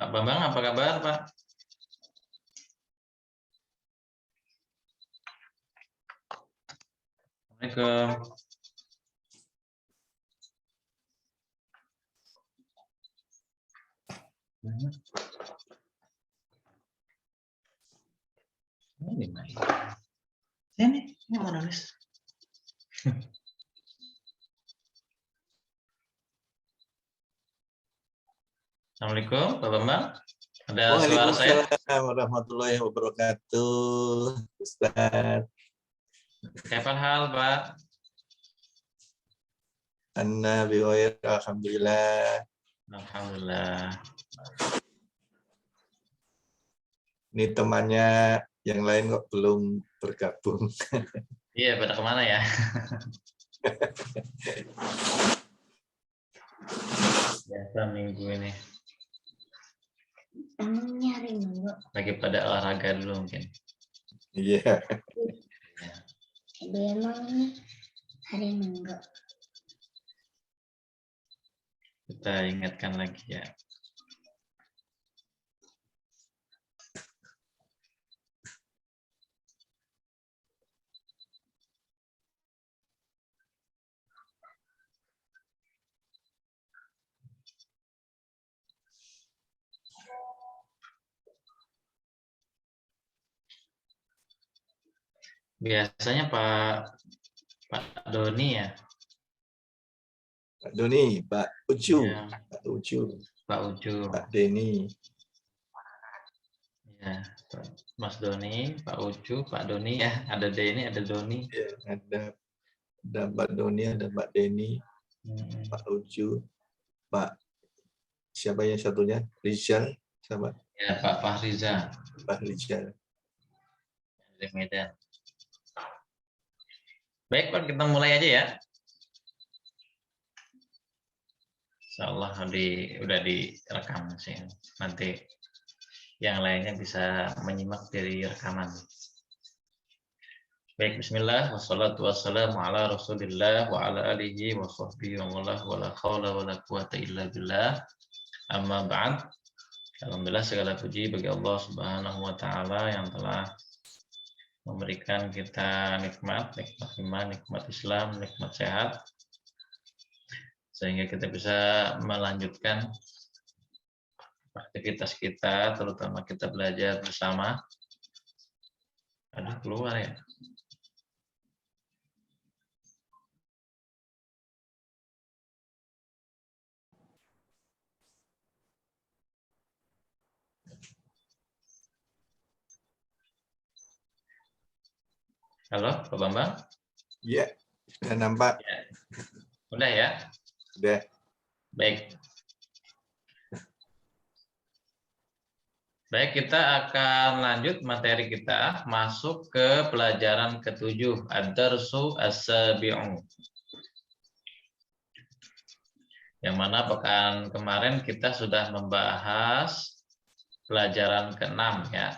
Pak Bambang, apa kabar, Pak? Assalamualaikum. Ini mana? Ini mau nulis. Assalamualaikum, Pak Bambang. Ada suara saya? Waalaikumsalam warahmatullahi wabarakatuh, Ustaz. Kapan hal, Pak? Anna biwair, alhamdulillah. Alhamdulillah. Ini temannya yang lain kok belum bergabung. Iya, pada kemana ya? Biasa minggu ini. Nyari minggu. Lagi pada olahraga dulu mungkin. Iya. Memang ini hari Minggu. Kita ingatkan lagi ya. Biasanya Pak Doni ya. Pak Doni, Pak Ucu, Ya, Pak Ucu, Pak Ucu. Pak Deni. Ya, Mas Doni, Pak Ucu, Pak Doni ya. Ada Deni, ada Doni. Ya, ada Pak Doni, ada Pak Deni, Pak Ucu, Pak siapa yang satunya? Rizal, sama Ya, Pak Fahriza Pak Rizal. dari Medan. Baik, Pak, kita mulai aja ya. Insyaallah udah direkam sih. Nanti yang lainnya bisa menyimak dari rekaman. Baik, bismillah, wassalatu wassalamu ala rasulillah wa ala alihi wa sahbihi wa la hawla wa la quwata illa billah. Amma ba'd. Alhamdulillah segala puji bagi Allah Subhanahu wa taala yang telah memberikan kita nikmat iman, nikmat Islam, nikmat sehat, sehingga kita bisa melanjutkan aktivitas kita, terutama kita belajar bersama. Aduh, keluar ya. Halo, Pak Bambang? Iya, sudah nampak. Ya. Udah ya? Sudah. Baik. Baik, kita akan lanjut materi kita, masuk ke pelajaran ke-7, Ad-Darsu As-Sabi'u. Yang mana pekan kemarin kita sudah membahas pelajaran ke-6 ya.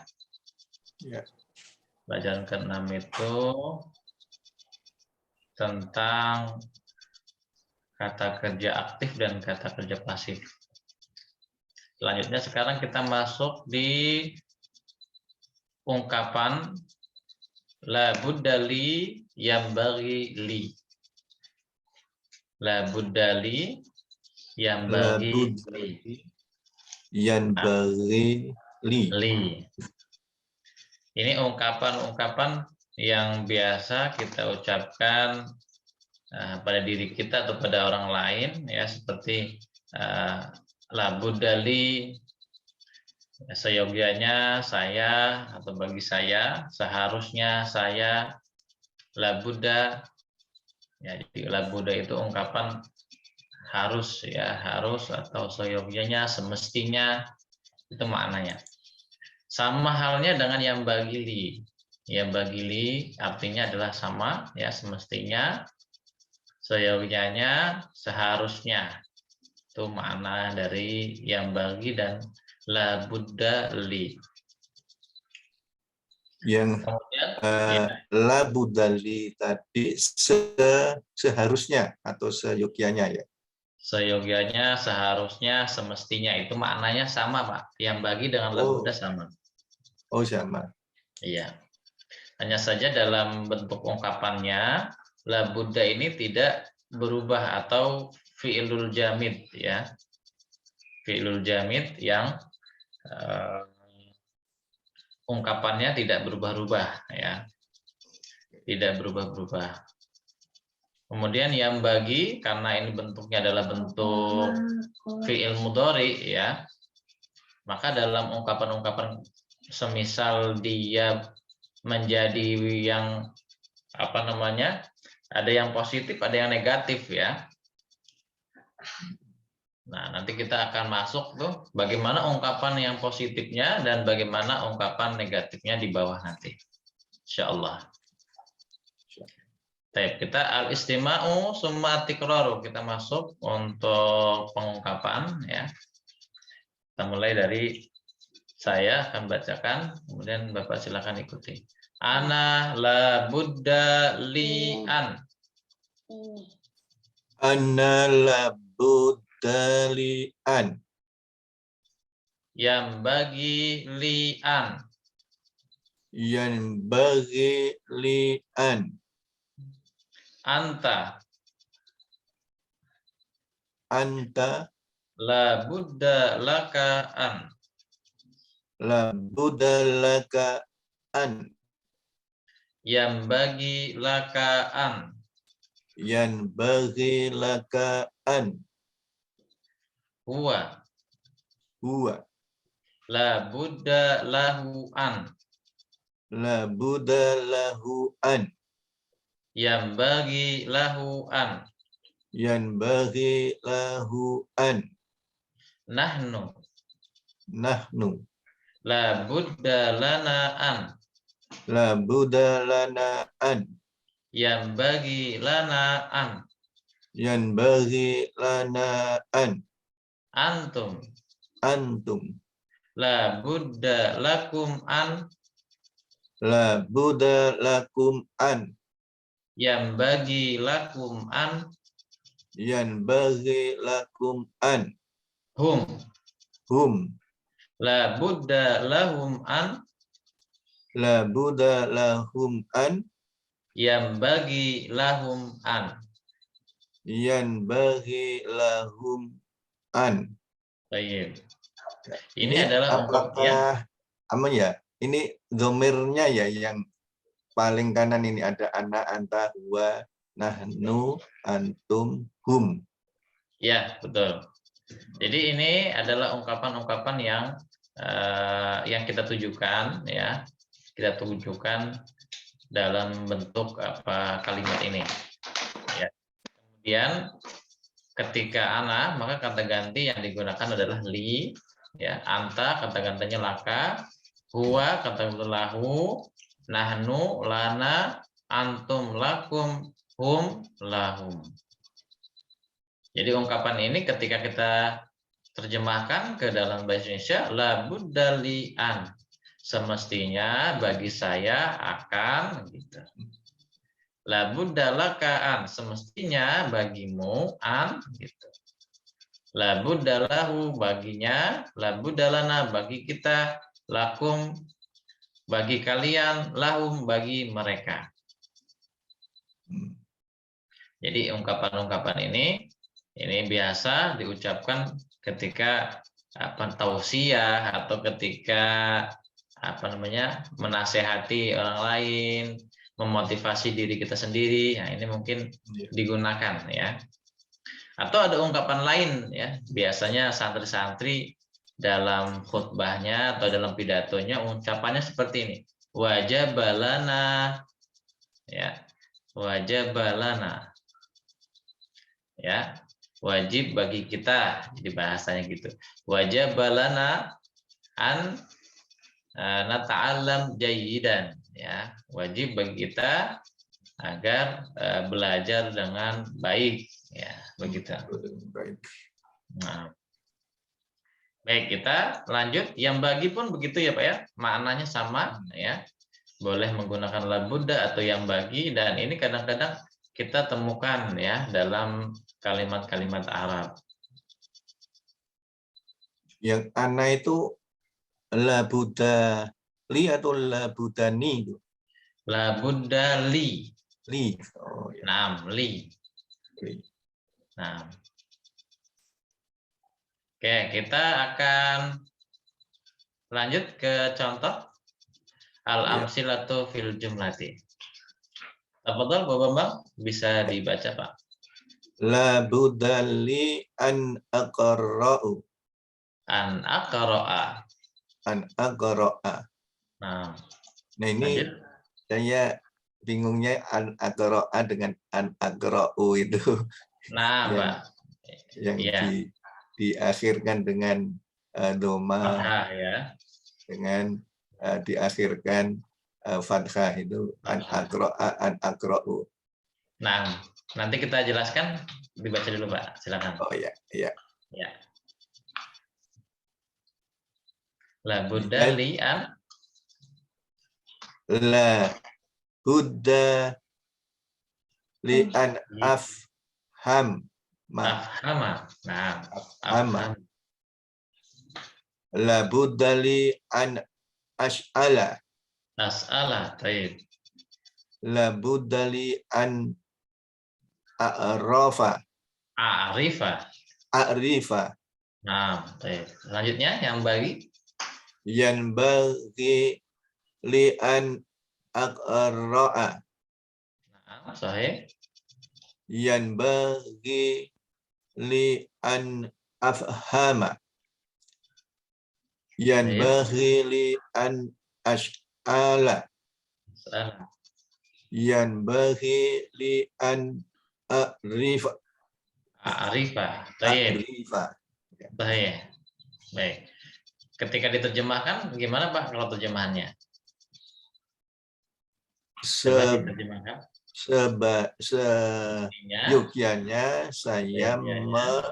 Ya. Pelajaran ke-6 itu tentang kata kerja aktif dan kata kerja pasif. Selanjutnya sekarang kita masuk di ungkapan la buddali yambaghi li. La buddali yambaghi li. Yanbaghi li. Ini ungkapan-ungkapan yang biasa kita ucapkan pada diri kita atau pada orang lain ya, seperti la buddali, seyogianya saya atau bagi saya, seharusnya saya, la buddha ya. Jadi la buddha itu ungkapan harus ya, harus atau seyogianya, semestinya, itu maknanya. Sama halnya dengan yang bagili. Yang bagili artinya adalah sama ya, semestinya, seyogianya, seharusnya. Itu makna dari yang bagi dan la buddha li. Yang Kemudian la buddha li tadi seharusnya atau seyogyanya ya. Seyogianya, seharusnya, semestinya itu maknanya sama, Pak. Yang bagi dengan labuda sama. Oh, sama. Iya. Hanya saja dalam bentuk ungkapannya, labuda ini tidak berubah atau fi'ilul jamid ya. Fi'ilul jamid yang ungkapannya tidak berubah-ubah ya. Tidak berubah-ubah. Kemudian yang bagi, karena ini bentuknya adalah bentuk fi'il mudhari ya, maka dalam ungkapan-ungkapan semisal dia menjadi yang apa namanya, ada yang positif, ada yang negatif ya. Nah, nanti kita akan masuk tuh bagaimana ungkapan yang positifnya dan bagaimana ungkapan negatifnya di bawah nanti. Insya Allah. Kita al-istima'u summa tikraru. Kita masuk untuk pengungkapan ya. Kita mulai dari saya akan bacakan, kemudian Bapak silakan ikuti. Ana la budda li'an. Ana la budda li'an. Yang bagi li'an. Yang bagi li'an. Anta. Anta. La budda laka an. La budda laka an. Yang bagi laka an. Yang bagi laka an. Huwa. Huwa. La budda lahu an. La budda lahu an. Yang bagi lahu an. Yang bagi lahu an. Nahnu. Nahnu. La budda lana an. La budda lana an. Yang bagi lana an. Yang bagi lana an. Antum. Antum. La budda lakum an. La budda lakum an. Yang bagi lakum an. Yang bagi lakum an. Hum. Hum. La budda lahum an. La budda lahum an. Yang bagi lahum an. Yang bagi lahum an. Baik. Ini adalah apakah ya. Aman ya? Ini domirnya ya yang paling kanan ini ada ana, anta, huwa, nahnu, antum, hum. Ya, betul. Jadi ini adalah ungkapan-ungkapan yang kita tujukan ya. Kita tujukan dalam bentuk apa kalimat ini. Ya. Kemudian ketika ana, maka kata ganti yang digunakan adalah li, ya. Anta kata gantinya laka, huwa kata gantinya lahu, nahnu lana, antum lakum, hum lahum. Jadi ungkapan ini ketika kita terjemahkan ke dalam bahasa Indonesia, la budda li an. Semestinya bagi saya akan gitu. La budda laka an, semestinya bagimu an gitu. La budda lahu, baginya, la budda lana, bagi kita, lakum, bagi kalian, lahum, bagi mereka. Jadi ungkapan-ungkapan ini biasa diucapkan ketika tausiah atau ketika menasehati orang lain, memotivasi diri kita sendiri. Nah, ini mungkin digunakan ya. Atau ada ungkapan lain ya. Biasanya santri-santri dalam khutbahnya atau dalam pidatonya ucapannya seperti ini. Wajabalana ya. Wajabalana. Ya. Wajib bagi kita. Jadi bahasanya gitu. Wajabalana an nata'allam jayyidan ya, wajib bagi kita agar belajar dengan baik ya, begitu. Nah, baik, kita lanjut. Yang bagi pun begitu ya Pak ya, maknanya sama ya, boleh menggunakan la budda atau yang bagi, dan ini kadang-kadang kita temukan ya dalam kalimat-kalimat Arab. Yang ana itu labuda li atau labudani? La budda li. Li. Oh ya. Naam, li. Li. Nah. Oke, kita akan lanjut ke contoh al-amsilatu fil jumlati. Tafadhol Bapak Bambang, bisa dibaca Pak. Labuda li an aqra'u. An aqra'a. An aqra'a. Nah, Nah ini lanjut. saya bingungnya an aqra'a dengan an aqra'u itu Nah, yang, Pak. yang Iya. diakhirkan dengan doma, Fathah ya. dengan diakhirkan fathah itu an aqra'a an aqra'u. Nah, nanti kita jelaskan, dibaca dulu Pak, silakan. Oh ya, iya. Ya. La budda li an La budda li an afham ma afhama. Nah, afhama. afham. La budda li an as'ala. As'ala, baik. La budda li an a'rafa. A'rifa. A'rifa. Nah, baik. Selanjutnya yang bagi Yanbaghi li an aqra'a. nah, sahih. Yanbaghi li an afhama. Yanbaghi li an as'ala. As'ala. Yanbaghi li an a'rifa. A'rifa. Baik. A'rifa. Baik. Baik. Ketika diterjemahkan gimana Pak kalau terjemahannya? Coba diterjemahkan. Seyogyanya saya membaca.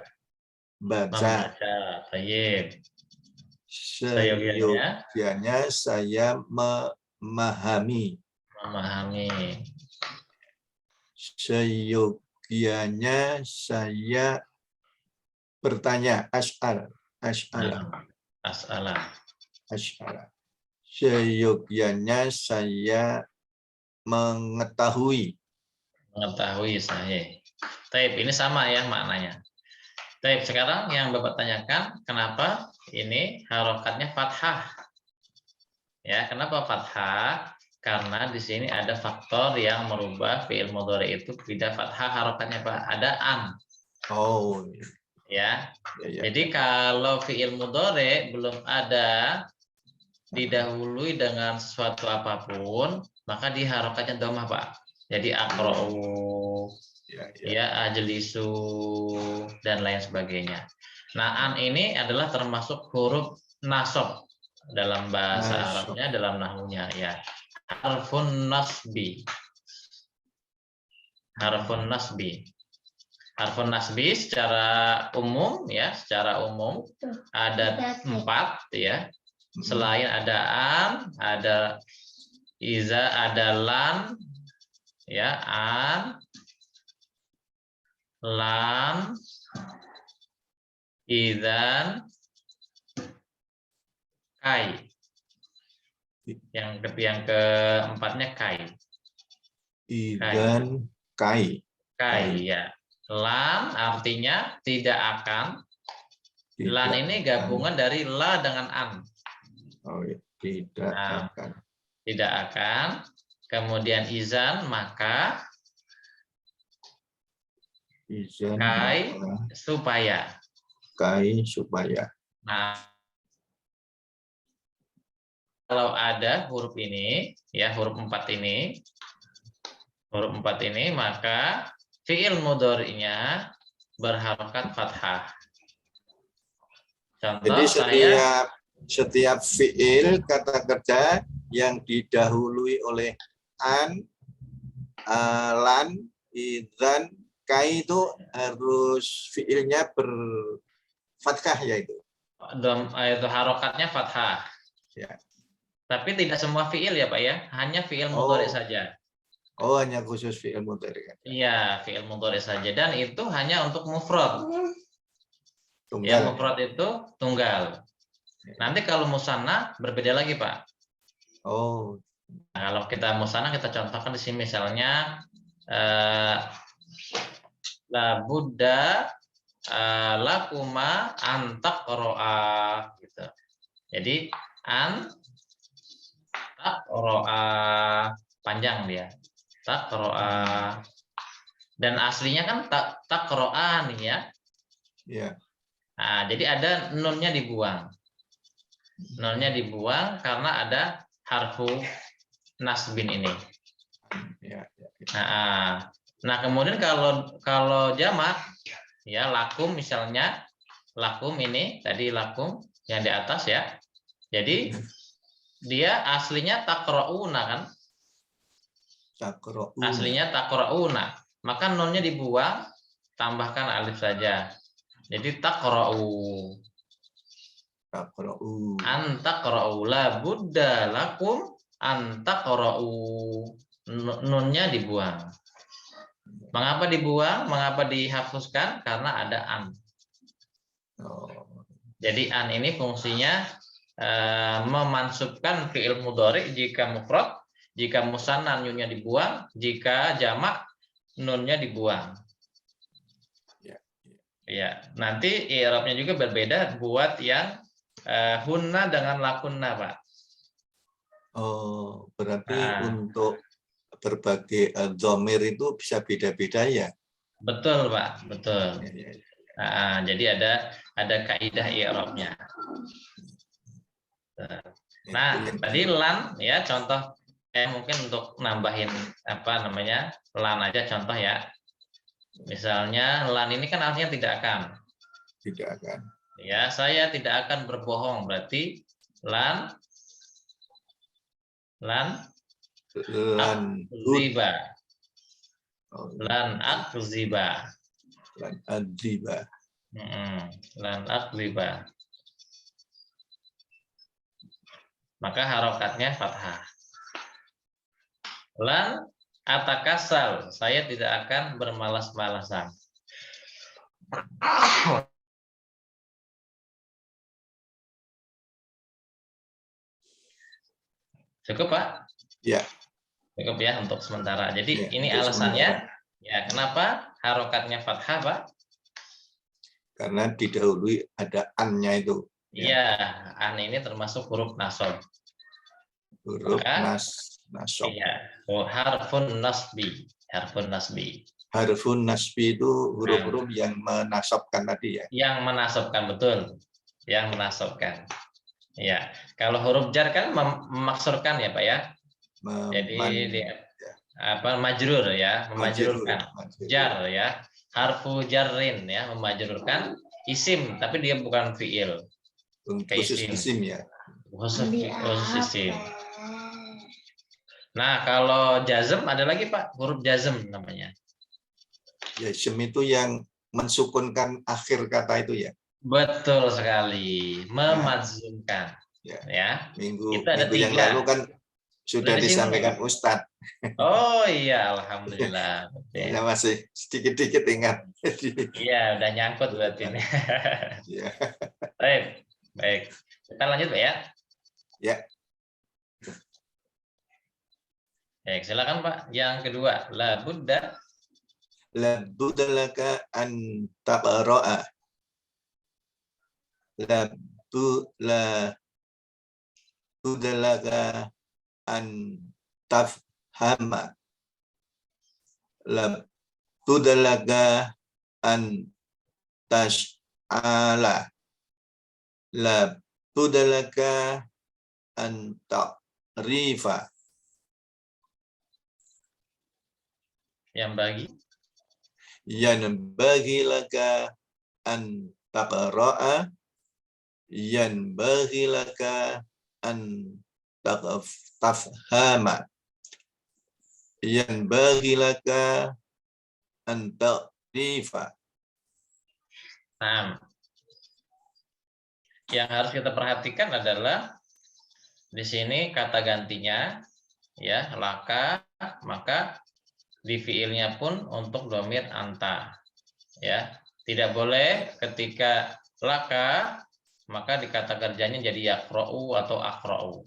Baik. Seyogyanya saya memahami. Seyogyanya saya bertanya. As'ala. As'ala. Seyogyanya saya mengetahui. Sahih. Taib, ini sama ya maknanya. Taib, sekarang yang Bapak tanyakan, kenapa ini harokatnya fathah? Ya, kenapa fathah? Karena di sini ada faktor yang merubah fi'il mudhari itu tidak fathah harokatnya Pak. Ada an. Oh. Ya. Jadi kalau fi'il mudhari belum ada didahului dengan sesuatu apapun, maka diharokatnya dhammah Pak. Jadi aqra'u, ya ajlisu dan lain sebagainya. Nah, an ini adalah termasuk huruf nasab dalam bahasa Arabnya, dalam nahwunya ya. Harfun nasbi. Harfun nasbi. Harfun nasbi secara umum ya, secara umum ada 4 ya. Selain ada an, ada iza, ada lan, ya an, lan, idzan, kai. Yang keempatnya kai. Idzan kai. Kai ya. Lan artinya tidak akan. Lan ini gabungan dari la dengan an. Oh, ya. Tidak akan. Tidak akan. Kemudian izan maka. Izan kai maka. Supaya. Kai supaya. Nah, kalau ada huruf ini, ya huruf 4 ini, maka fi'il mudhari'nya berharokat fathah. Contoh, jadi setiap fi'il kata kerja yang didahului oleh an, lan, idzan, kai itu harus fi'ilnya berfathah yaitu. Itu harokatnya fathah. Ya. Tapi tidak semua fi'il ya Pak ya, hanya fi'il mudhari saja. Oh, hanya khusus fi'il mudhari. Iya, fi'il mudhari saja, dan itu hanya untuk mufrad. Ya, Tunggal. mufrad itu tunggal. Nanti kalau musanna berbeda lagi, Pak. Oh, Nah, kalau kita musanna, kita contohkan di sini misalnya la buddha lakuma antaqroa gitu. Jadi antaqroa panjang dia. Taqroa. Dan aslinya kan taqroa nih ya. iya. Nah, jadi ada nunnya dibuang. Nunnya dibuang karena ada harfu nasbin ini. Ya, ya. Nah, kemudian kalau jamak ya lakum misalnya, lakum ini tadi lakum yang di atas ya. Jadi dia aslinya taqrauna kan? Taqra'una. Aslinya taqrauna. Maka nunnya dibuang, tambahkan alif saja. Jadi taqra'u. Taqra'u. Antaqra'u la budda lakum antaqra'u. Nunnya dibuang. Mengapa dibuang? Mengapa dihapuskan? Karena ada an. Oh. Jadi an ini fungsinya memansubkan fi'il mudhari jika mufrad, jika musanna nunnya dibuang, jika jamak nunnya dibuang. Ya. Ya, nanti i'rabnya juga berbeda buat yang hunna dengan lakunna, Pak. Oh, berarti untuk berbagai dhamir itu bisa beda-beda ya? Betul, Pak, betul. Ya, ya, ya. Jadi ada kaidah i'rabnya. Nah, tadi lan ya contoh mungkin untuk nambahin apa namanya lan aja contoh ya. Misalnya lan ini kan artinya tidak akan. Tidak akan. Ya, saya tidak akan berbohong, berarti lan akziba. Lan akziba. Lan adziba. Lan akziba. Maka harokatnya fathah. Lan atakasal, saya tidak akan bermalas-malasan. Cukup, Pak? Ya. Cukup ya untuk sementara. Jadi Ya, ini untuk alasannya, sementara. ya kenapa harokatnya fathah, Pak? Karena didahului ada an-nya itu. Iya, an ini termasuk huruf nasab. Huruf nasab. Iya, harfun nasbi. Harfun nasbi. Harfun nasbi itu huruf-huruf yang menasabkan tadi ya? Yang menasabkan, betul. Yang menasabkan. Ya, kalau huruf jar kan memaksurkan ya, Pak ya. Jadi dia apa majrur ya, memajrurkan. Jar ya. Harfu jarrin ya, memajrurkan isim, tapi dia bukan fiil. Khusus isim ya. Khusus isim. Nah, kalau jazm ada lagi, Pak, huruf jazm namanya. Jazm itu yang mensukunkan akhir kata itu ya. Betul sekali, memadzumkan. Ya. Minggu ada yang lalu kan sudah disampaikan Ustadz. Oh iya, alhamdulillah. Ya, masih sedikit-sedikit ingat. Iya, udah nyangkut berarti ini. Ya. Baik. Kita lanjut, Pak ya. Ya. Baik, silakan Pak. Yang kedua, la budda. La budda laka an taqra'a. La budda laka an tafhama. La budda laka an tash'ala. La budda laka an ta'rifa. Yang bagi. Yanbaghi laka an taqra'a. Yanbaghi laka an tafhama. Yanbaghi laka an ta'rifa. Nah, yang harus kita perhatikan adalah di sini kata gantinya ya laka, maka di fiilnya pun untuk dhamir anta. Ya, tidak boleh ketika laka maka di kata kerjanya jadi yaqra'u atau aqra'u.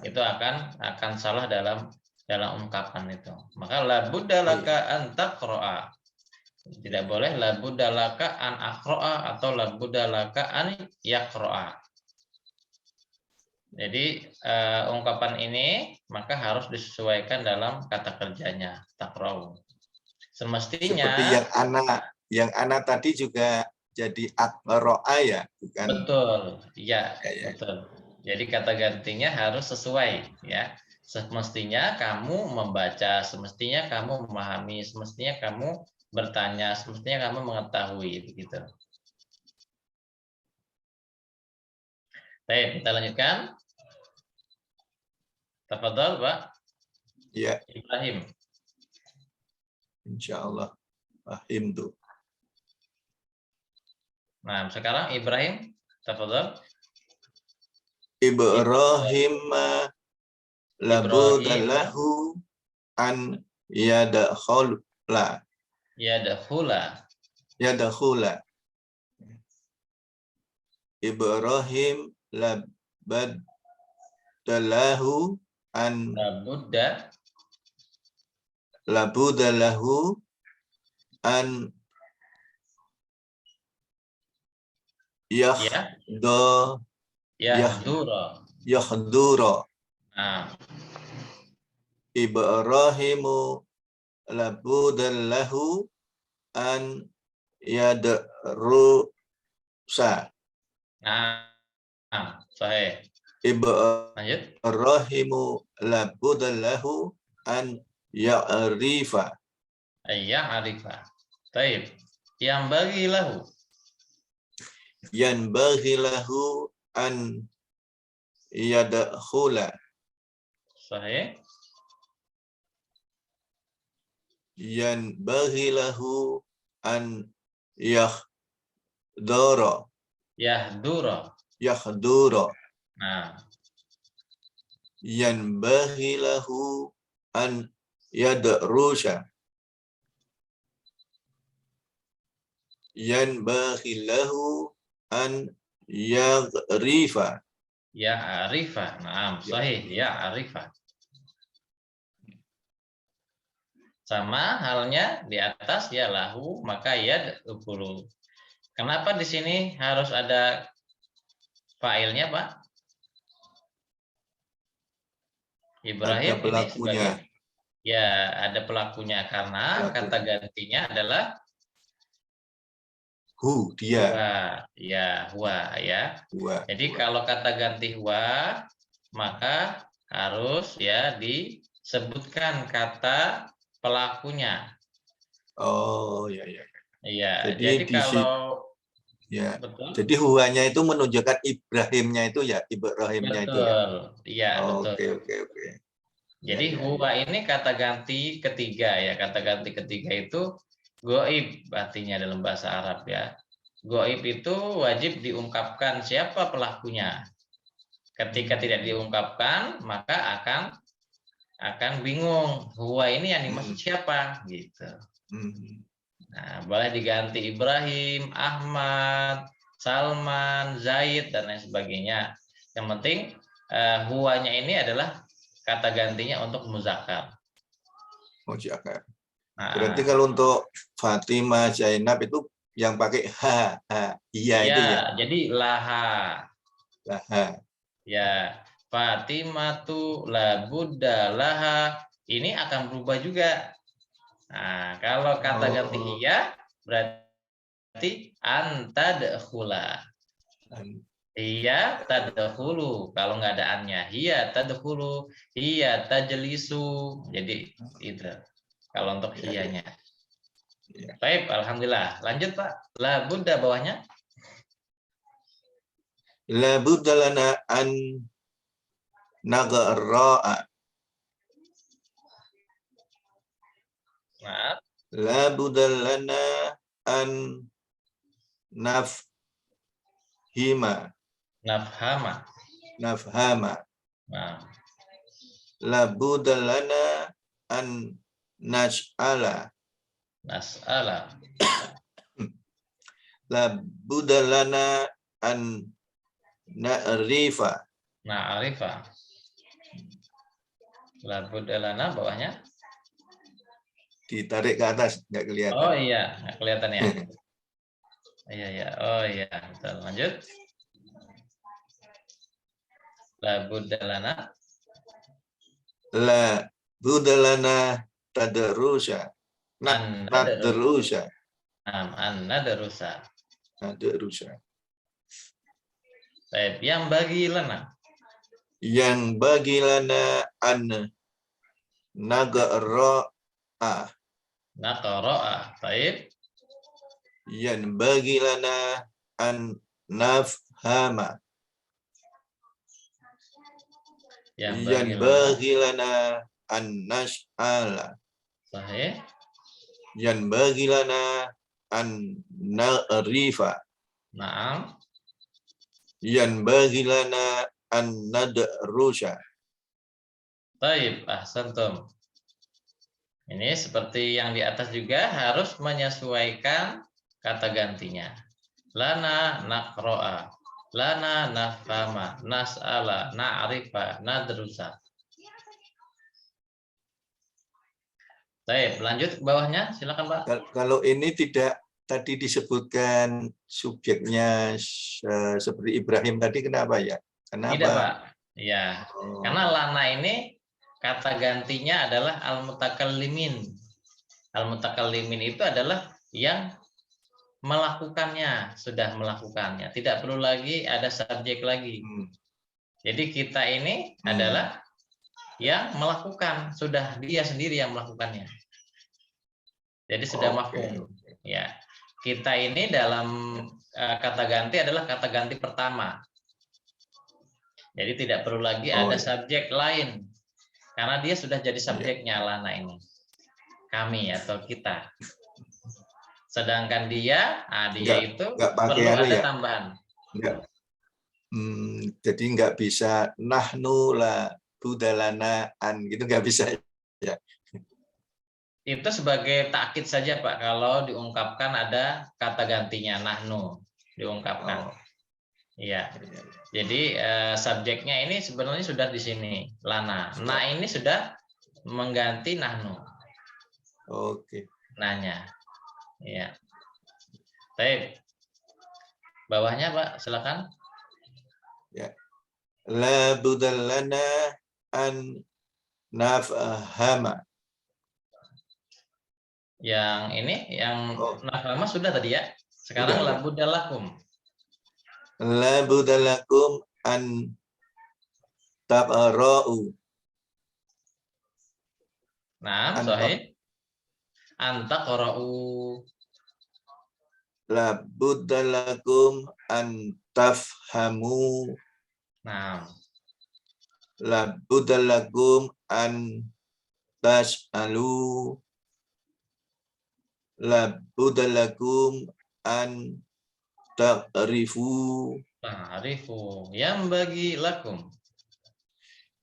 Itu akan salah dalam ungkapan itu. Maka la budda laka an taqra'a. Tidak boleh la budda laka an aqra'a atau la budda laka an yaqra'a. Jadi ungkapan ini maka harus disesuaikan dalam kata kerjanya, taqra'u. Semestinya seperti yang anak tadi juga jadi aqra'a ya, bukan? betul, ya, Ya. betul. Jadi kata gantinya harus sesuai ya. Semestinya kamu membaca, semestinya kamu memahami, semestinya kamu bertanya, semestinya kamu mengetahui begitu. Baik, kita lanjutkan. Tafadhol, Pak. Ya, Ibrahim. insyaallah paham tuh. Nah, sekarang Ibrahim, tafadhol. Ibrahim labudallahu an yadakhula. Yadakhula. Ibrahim labudallahu an labudalahu an yahdura. Nah, Ibrahimu labudallahu an yadrusa. sahih. Lanjut. Ibrahimu labudallahu an ya'rifa. Ya'rifa. Taib. Yang bagi lahu. Yanbaghi lahu an yadkhula. Sahih. Yanbaghi lahu an yahdura. Yahdura. Nah, Yanbaghi lahu an yadrusa. Yanbaghi lahu an yaghrifa. ya'rifa. Nah, sahih. Ya'rifa. Sama halnya di atas ya lahu maka yadkhulu. Kenapa di sini harus ada fa'ilnya, Pak? Ibrahim Ada pelakunya. ini sebagai ya ada pelakunya karena kata gantinya adalah dia. Huwa ya. Jadi kalau kata ganti huwa maka harus ya disebutkan kata pelakunya. Oh ya. Iya. Jadi kalau ya. betul. Jadi huwanya itu menunjukkan Ibrahimnya itu ya, Ibrahimnya Betul. itu ya. Iya, betul. Oke. Jadi huwa ini kata ganti ketiga ya. Kata ganti ketiga itu goib artinya dalam bahasa Arab ya. Goib itu wajib diungkapkan siapa pelakunya. Ketika tidak diungkapkan maka akan bingung. Huwa ini yang dimaksud siapa gitu. Nah, boleh diganti Ibrahim, Ahmad, Salman, Zaid dan lain sebagainya. Yang penting huwanya ini adalah kata gantinya untuk muzakkar. Muzakkar. Nah, berarti kalau untuk Fatimah, Zainab itu yang pakai iya itu ya. Jadi laha. Ya, Fatimatu la budda laha ini akan berubah juga. Nah, kalau kata ganti iya berarti anta dakhula. Iya tadkhulu. Kalau nggak ada annya, iya tadkhulu, iya tajlisu. Jadi itu. Kalau untuk iyanya. Baik, alhamdulillah. Lanjut, Pak. La budda bawahnya. La budda lana an naghra'a. Maaf. La budda lana an nafhima. Nafhama. Nah. La budda lana an nas'ala. Nas'ala. La budalana an na'rifa. Na'rifa. La budalana bawahnya. Ditarik ke atas, nggak kelihatan. Oh iya, nggak kelihatan ya. Iya ya. Oh iya, betul. Lanjut. La budalana. La budalana tadrusa. Nadrusa. An-nadrusa. Nadrusa. Baik, yang bagi lana. Yang bagi lana an naqra'a. Naqra'a. Baik. Yang bagi lana an nafhama. Yang bagi lana an nas'ala. Sahih. Yang bagi lana an na'rifa. Naam. Yang bagi lana an nadrusa. Baik, ahsantum. Ini seperti yang di atas juga harus menyesuaikan kata gantinya. Lana naqra'a, lana nafhama, nas'ala, na'rifa, nadrusa. Baik, lanjut ke bawahnya, silakan Pak. Kalau ini tidak tadi disebutkan subjeknya seperti Ibrahim tadi, kenapa ya? Kenapa? Tidak Pak. Ya, karena lana ini kata gantinya adalah al-mutakallimin. Al-mutakallimin itu adalah yang melakukannya, sudah melakukannya. Tidak perlu lagi ada subjek lagi. Jadi kita ini adalah yang melakukan, sudah dia sendiri yang melakukannya. Jadi sudah mafhum. Ya. Kita ini dalam kata ganti adalah kata ganti pertama. Jadi tidak perlu lagi ada subjek lain. Karena dia sudah jadi subjeknya lana ini. Kami atau kita. Sedangkan dia, itu perlu ada tambahan. Jadi nggak bisa nahnu la budalana an gitu, nggak bisa ya. Itu sebagai takkid saja Pak, kalau diungkapkan ada kata gantinya nahnu diungkapkan. Iya. Jadi subjeknya ini sebenarnya sudah di sini lana. Nah ini sudah mengganti nahnu. Oke. Nanya. Iya. Baik. Bawahnya Pak, silakan. Ya. La budallana an nafhama. Yang ini yang nafhama sudah tadi ya. Sekarang la budalakum. La budalakum an taqra'u. Nah, sahih. Anta qara'u. La budalakum an tafhamu. Nah. La budalakum an tas'alu. La budalakum an ta'rifu. Ta'rifu. Yang bagi lakum.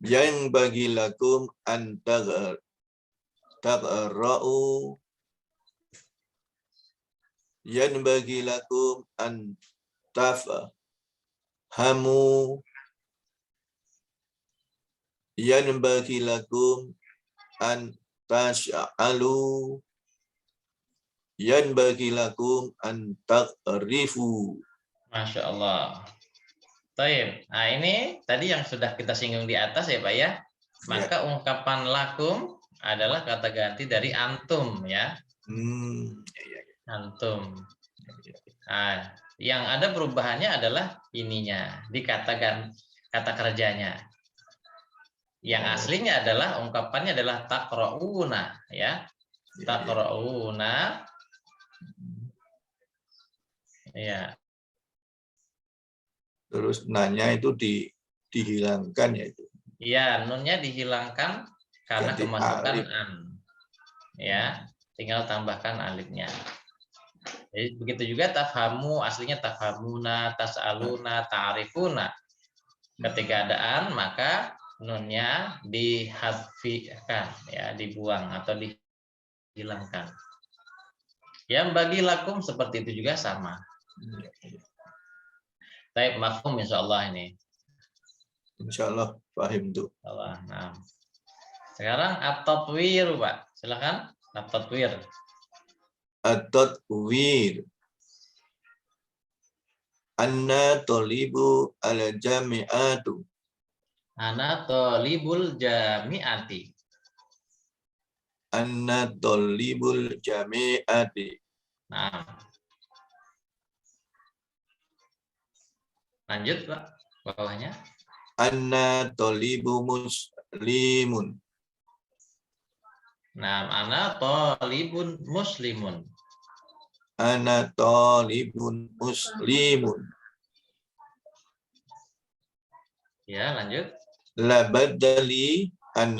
Yang bagi lakum an taqra'u. Yang bagi lakum an tafhamu. Yang bagi lakum an tas'alu. Yang bagi lakum an ta'rifu. Masya Allah. Taib. Nah ini tadi yang sudah kita singgung di atas ya Pak ya. Maka ungkapan lakum adalah kata ganti dari antum ya. Antum. Nah, yang ada perubahannya adalah ininya di kata kerjanya. Yang aslinya adalah ungkapannya adalah taqra'una ya. Taqra'una. Ya. Terus nanya itu dihilangkan ya itu. Iya, nunnya dihilangkan karena ganti kemasukan alif. an. Ya, tinggal tambahkan alifnya. Jadi begitu juga tafhamu, aslinya tafhamuna, tas'aluna, ta'rifuna. Ketika ada an, maka nunnya dihadfikan ya, dibuang atau hilangkan. Yang bagi lakum seperti itu juga sama. Baik, mafhum insyaallah ini. Insyaallah paham tuh. Nah. Sekarang at-tatwir, Pak. Silakan at-tatwir. At-tatwir. Anna tolibu al-jami'atu. Ana thalibul jami'ati. Anna tolibul jami'ati. Nah. Lanjut, Pak. Bawahnya. Anna tolibu muslimun. Nah, ana thalibun muslimun. Ana tolibun muslimun. Ya, lanjut. Labuddali an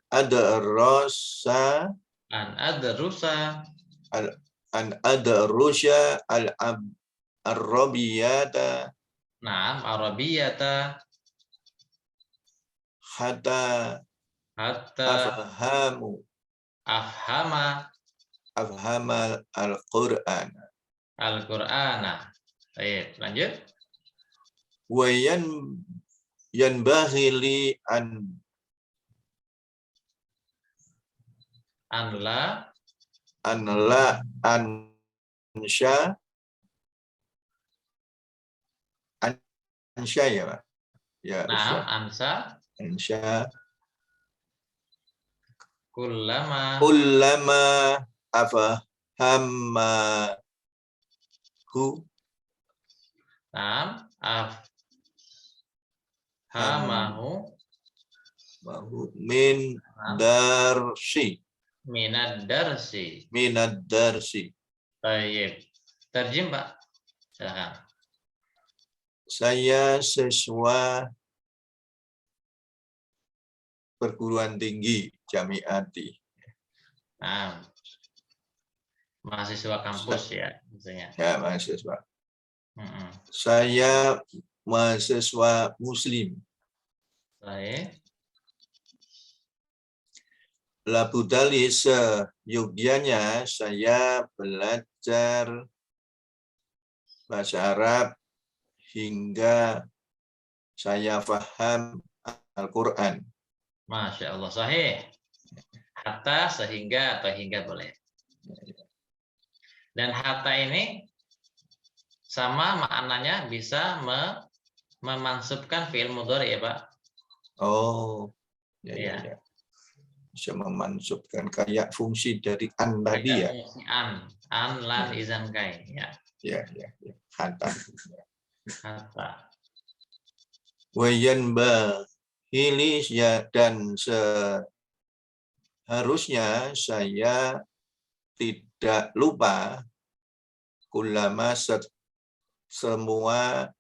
adrasa al-arabiyata. Naam, arabiyata Hatta afhama al-Qur'an. Al-Qur'ana. Baik, lanjut. Wa yanbaghi li an la ansya ya Pak. Ya, Naam, ansya kullama afahamahu. Naam, afhamahu min darsi. minad darsi. Baik. Terjem, Pak. Silakan. Saya siswa perguruan tinggi Jami'ati. Nah, mahasiswa kampus ya, misalnya. Ya, mahasiswa. Saya mahasiswa muslim. Baik. Labudali seyogyanya saya belajar bahasa Arab hingga saya paham Al-Quran. Masya Allah, sahih. Hatta sehingga atau hingga boleh. Dan hatta ini sama maknanya bisa memansubkan fi'il mudhari ya Pak. Oh, ya. Bisa memansubkan kayak fungsi dari an tadi ya. An lan izan kai ya. Ya. Hatta. Wayan hilis ya, dan seharusnya saya tidak lupa kulama semua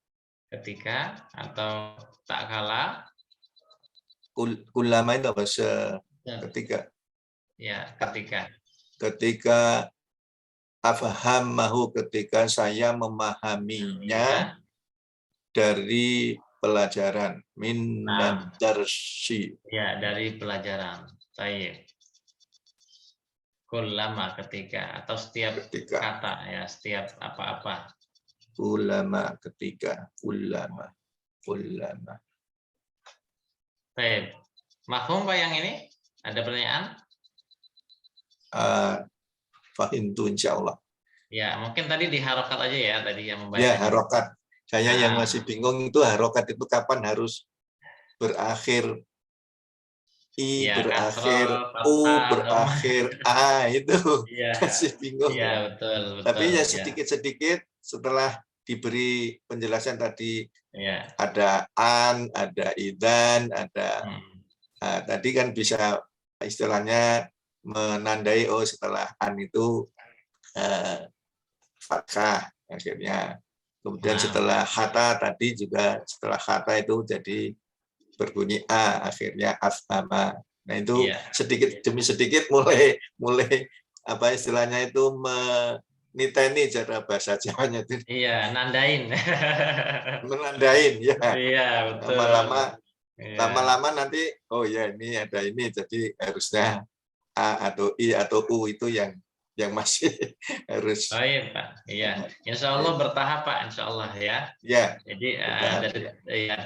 ketika atau tak kala. Kulama itu apa? Ketika. Ya, ketika afhamahu, ketika saya memahaminya dari pelajaran minan darsi. Ya, dari pelajaran. Baik. Kullama ketika atau setiap kata ya, setiap apa-apa. Kullama ketika, kullama. Baik. Mafhum Pak yang ini? Ada pertanyaan? Fahim tuh insya Allah. Ya, mungkin tadi di harokat aja ya tadi yang membaca. Ya, harokat. Saya yang masih bingung itu harokat itu kapan harus berakhir I, ya, berakhir U, berakhir A, itu ya, masih bingung. Ya, betul. Tapi ya sedikit-sedikit setelah diberi penjelasan tadi, ya. Ada an, ada idan, ada tadi kan bisa istilahnya menandai setelah an itu fathah akhirnya. Kemudian setelah hata tadi juga setelah hata itu jadi berbunyi a, akhirnya afhama. Nah itu sedikit demi sedikit mulai apa istilahnya itu meniteni cara bahasa Jawanya itu. Iya, nandain. Menandain ya. Iya, betul. Lama-lama Lama-lama nanti, oh ya ini ada ini, jadi harusnya A atau I atau U itu yang masih harus. Oh iya Pak, iya. Insya Allah bertahap Pak, Insya Allah ya. Ya. Jadi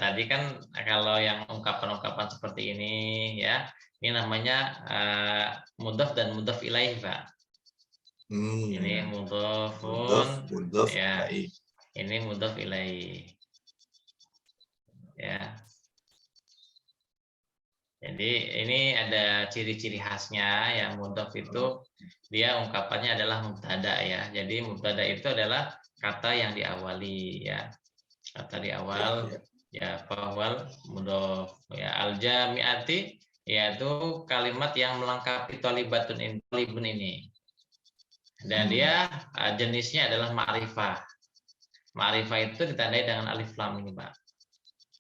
tadi kan kalau yang ungkapan-ungkapan seperti ini ya, ini namanya mudhaf dan mudhaf ilaih Pak. Ini mudhafun, ya. Ini mudhaf ilaih. Ya. Jadi ini ada ciri-ciri khasnya ya, mudhaf itu dia ungkapannya adalah mubtada ya. Jadi mubtada itu adalah kata yang diawali ya. Kata di awal ya, fawal mudhaf ya. Al-jami'ati yaitu kalimat yang melengkapi thalibatun ini. Dan dia jenisnya adalah ma'rifah. Ma'rifah itu ditandai dengan alif lam ini, Pak.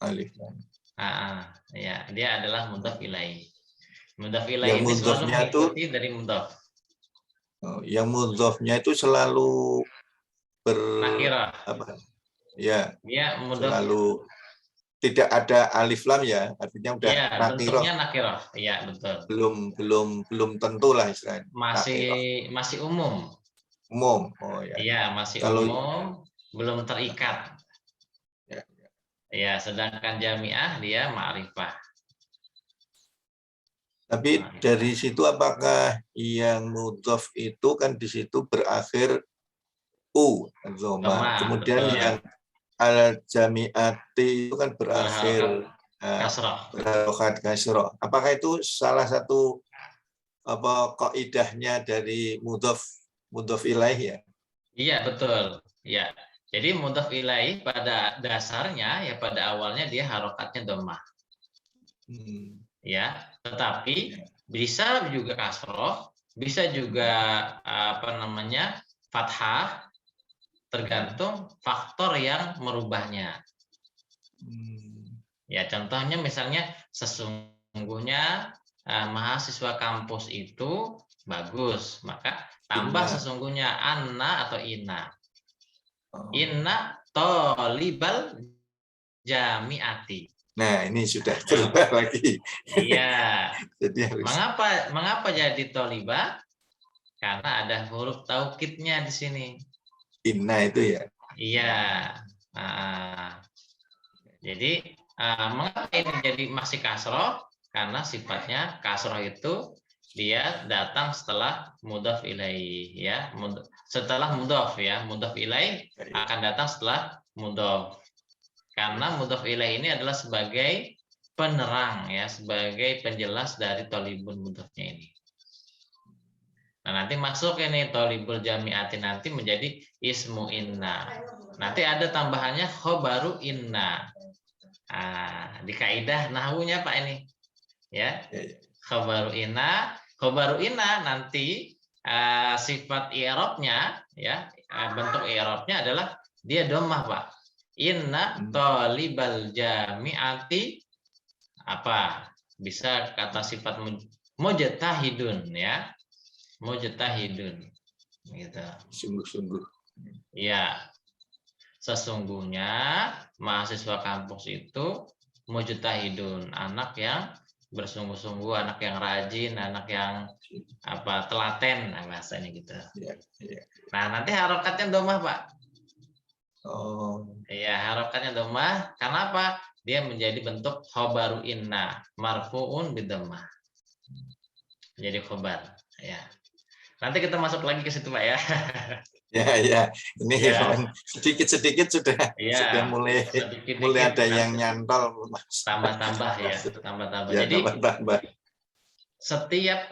Alif lam. Ya, dia adalah mudhaf ilaih. Mudhaf ilaih ini selalu mengikuti dari mudhaf. Yang mudhafnya itu selalu nakirah. Ya. Dia mudhaf selalu tidak ada alif lam ya, artinya udah ya, nakirah. bentuknya nakirah. Iya, betul. Belum tentu lah istilahnya. Masih umum. Umum. Oh ya. Iya, masih umum, belum terikat. Ya, sedangkan jami'ah dia ma'rifah. Tapi dari situ apakah yang mudhaf itu kan di situ berakhir u, dzoma. Kemudian betul. Yang al-jami'ati itu kan berakhir harokat kasroh. Apakah itu salah satu kaidahnya dari mudhaf ilaih ya? Iya, betul. Ya. Jadi mudhaf ilaih pada dasarnya ya, pada awalnya dia harokatnya dhammah. Ya, tetapi bisa juga kasroh, bisa juga fathah, tergantung faktor yang merubahnya. Ya, contohnya misalnya sesungguhnya mahasiswa kampus itu bagus, maka tambah sesungguhnya anna atau inna. Inna tolibal jami'ati. Nah, ini sudah berubah lagi. Iya. Jadi harus... Mengapa jadi tolibah? Karena ada huruf taukidnya di sini. Inna itu ya. Iya. Jadi mengapa ini jadi masih kasroh? Karena sifatnya kasroh itu dia datang setelah mudhaf ilaih ya. Setelah mudhaf ya, mudhaf ilaih akan datang setelah mudhaf. Karena mudhaf ilaih ini adalah sebagai penerang ya, sebagai penjelas dari tolibun mudhafnya ini. Nah, nanti masuk ini tolibul jami'ati nanti menjadi ismu inna. Nanti ada tambahannya khobaru inna. Di kaidah nahwunya Pak ini. Ya. Khobaru inna nanti sifat i'rabnya ya, bentuk i'rabnya adalah dia dhammah Pak. Inna tolibal jami'ati bisa kata sifat mujtahidun ya, mujtahidun gitu. Sungguh-sungguh. Ya, sesungguhnya mahasiswa kampus itu mujtahidun, anak yang bersungguh-sungguh, anak yang rajin, anak yang telaten, bahasanya gitu. Nah, nanti harokatnya dhammah Pak. Iya, harokatnya dhammah. Karena apa? Dia menjadi bentuk khobaru inna, marfu'un bidhammah. Jadi khobar. Ya. Nanti kita masuk lagi ke situ Pak ya. Ya. Ini sedikit-sedikit sudah mulai ada yang nyantol. Tambah-tambah ya, tambah-tambah. Jadi setiap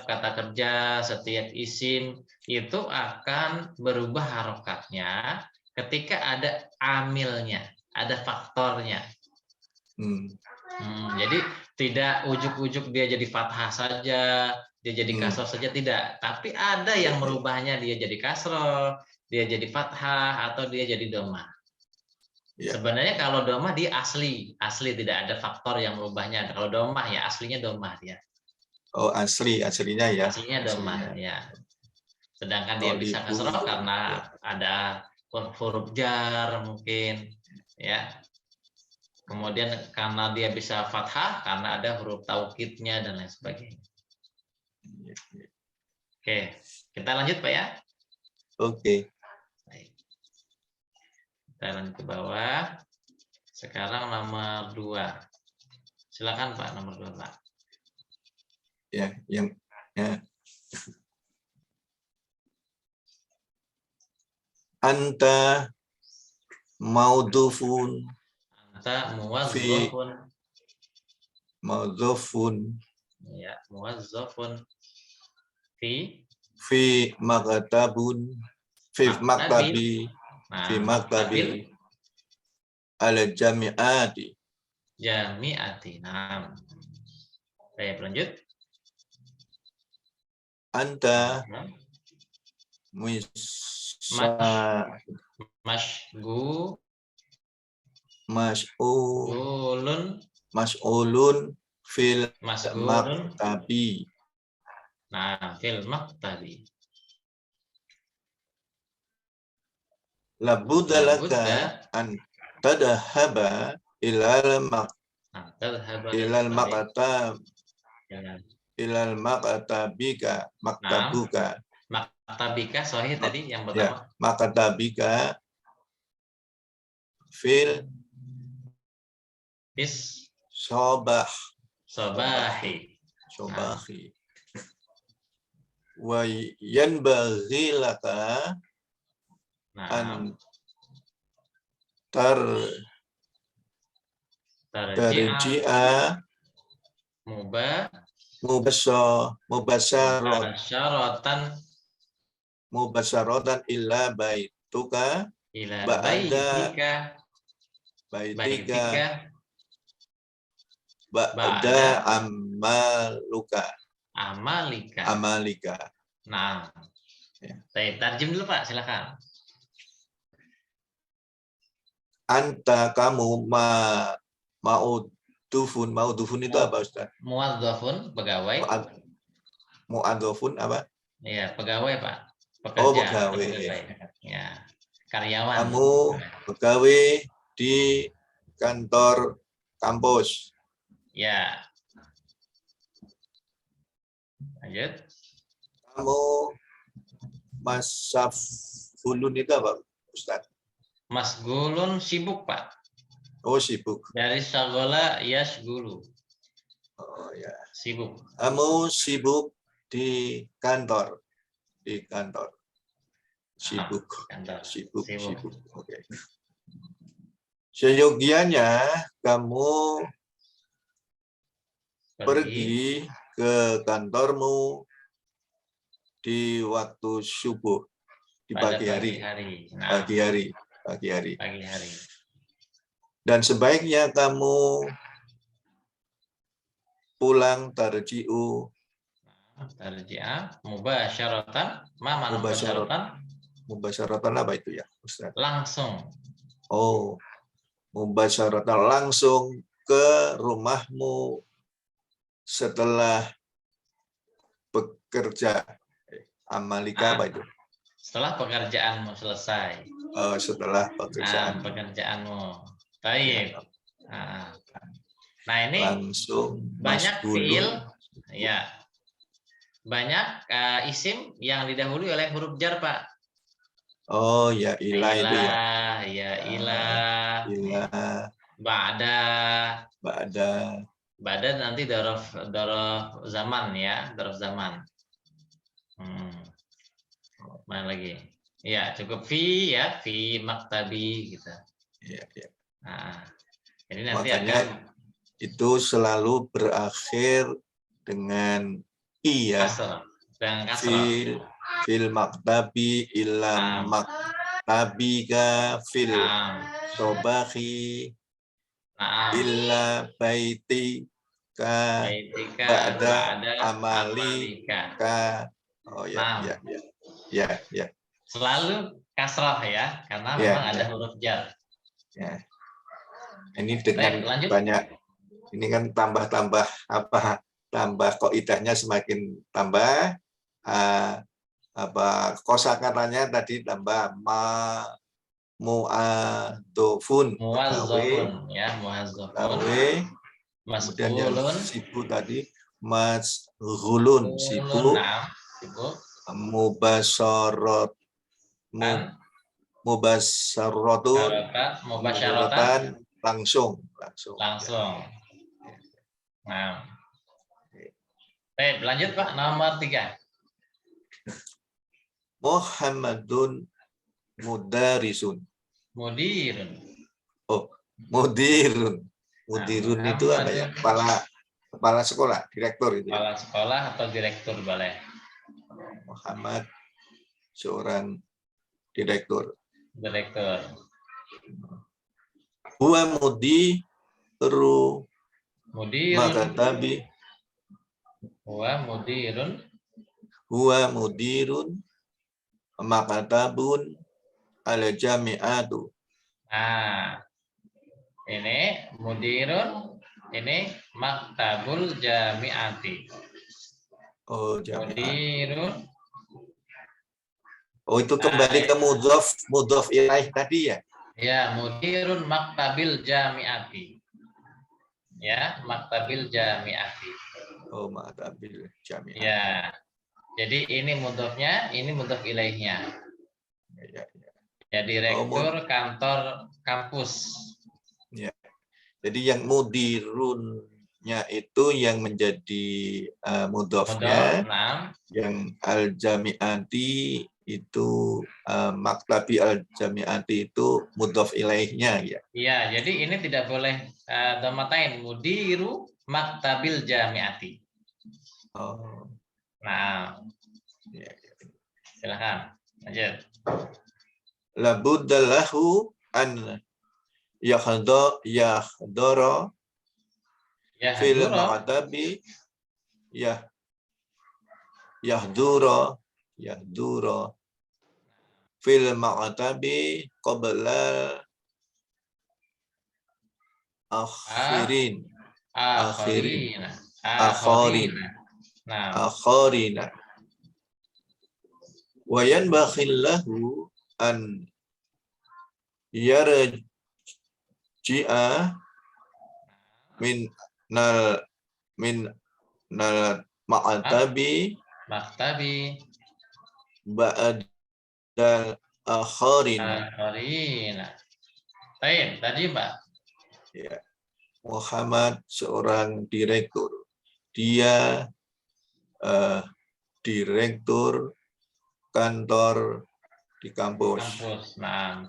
kata kerja, setiap isim itu akan berubah harokatnya ketika ada amilnya, ada faktornya. Jadi tidak ujuk-ujuk dia jadi fathah saja, dia jadi kasroh saja, tidak. Tapi ada yang merubahnya, dia jadi kasroh, dia jadi fathah, atau dia jadi dhammah. Sebenarnya kalau dhammah dia asli tidak ada faktor yang merubahnya. Kalau dhammah ya aslinya dhammah dia. Oh, aslinya ya. Aslinya dhammah ya. Sedangkan dia bisa kasroh karena ada huruf jar mungkin ya. Kemudian karena dia bisa fathah, karena ada huruf taukidnya dan lain sebagainya. Oke, kita lanjut Pak ya. Oke. Baik. Kita lanjut ke bawah. Sekarang nomor 2. Silakan Pak, nomor 2 Pak. Ya, ya. Anta maudhufun. Anta muwazzafun. Maudhufun. Ya, muwazzafun. Fi Maktabun. Fi maktabi. Nah, Fi maktabi. Al jami'ati. Jami'ati. Nah. Baik, lanjut. Anta mas'ulun fil maktabi. Nah, fil maktabi. Labudda laka an tadhhaba ilal maktabika. Maktabika sahih tadi yang pertama. Ya, maktabika fil sobahi. Wa yanbaghi laka an tarji'a mubasharatan illa baituka ba'da amalika. Nah, saya tarjem dulu Pak, silakan. Anta kamu maudhufun itu apa Ustaz? Muwadzafun pegawai. Mu'adzafun apa? Iya, pegawai Pak. Pekerja. Oh, pegawai. Ya, karyawan. Kamu pegawai di kantor kampus. Ya. Lanjut. Kamu masafulun itu apa Ustaz? Masgulun sibuk Pak. Oh, sibuk. Dari sagola yasgulu. Oh ya. Sibuk. Kamu sibuk di kantor. Di kantor. Sibuk. Sibuk. Oke. Seyogianya kamu pergi ke kantormu di waktu subuh, di pagi hari. Nah, pagi hari. Dan sebaiknya kamu pulang tarji'u. Tarji'a mubasyaratan. Mana mubasyaratan? Mubasyaratan apa itu ya, Ustaz? Langsung. Oh, mubasyaratan langsung ke rumahmu setelah bekerja. Amalika apa itu? Setelah pekerjaanmu selesai. Setelah pekerjaan. Pekerjaanmu. Baik. Nah, ini langsung banyak fiil, ya. Banyak isim yang didahului oleh huruf jar, Pak. Oh, ya ilah itu ya. Ya ilah. Ba'da nanti dorof zaman ya, dorof zaman. Mana lagi? Ya, cukup fi ya, fi maktabi gitu. Iya, iya. Nah, jadi nanti makanya itu selalu berakhir dengan i ya. Fil maktabi ila maktabika fil sobahi illa baitika ba'da amalika. Oh ya, ya. Selalu kasrah ya, karena memang ada huruf jar. Ya. Ini dengan banyak, ini kan tambah qaidahnya semakin tambah, kosakatanya tadi tambah muadzofun muwazzafun ya, muwazzafun. Kemudian yang Mas'ulun sibu tadi masghulun sibu. sibu. Mubasyarotun Mubasyaratan langsung. Nah. Baik, lanjut Pak, nomor 3. Muhammadun mudarisun. Mudirun. Oh, mudirun. Mudirun itu apa ya? Kepala sekolah, direktur itu. Kepala sekolah atau direktur boleh. Muhammad seorang direktur. Huwa mudiru makatabi. Huwa mudirun makatabun ala jami'atu. Nah, ini mudirun, ini maktabul jami'ati. Oh, jami'at. Mudirun. Oh, itu kembali ke mudhof ilaih tadi ya? Ya, mudirun maktabil jami'ati. Ya, maktabil jami'ati. Oh, maktabil jami'ati. Ya. Jadi ini mudhofnya, ini mudhof ilaihnya. Ya, direktur kantor kampus. Ya. Jadi yang mudirunnya itu yang menjadi mudhofnya, yang al-jami'ati itu maktabi al-jami'ati itu mudhof ilaihnya ya. Iya, jadi ini tidak boleh dhammatain, mudiru maktabil jami'ati. Oh. Nah, silakan lanjut. Labudda lahu an yahdara fil ma'tabi yahdura fil ma'tabi qabla akhirin. Wa yanbaghi lahu an yarji'a min nal maktabi ba'dal akharina. Baik, tadi Mbak. Ya. Muhammad seorang direktur. Dia direktur kantor di kampus.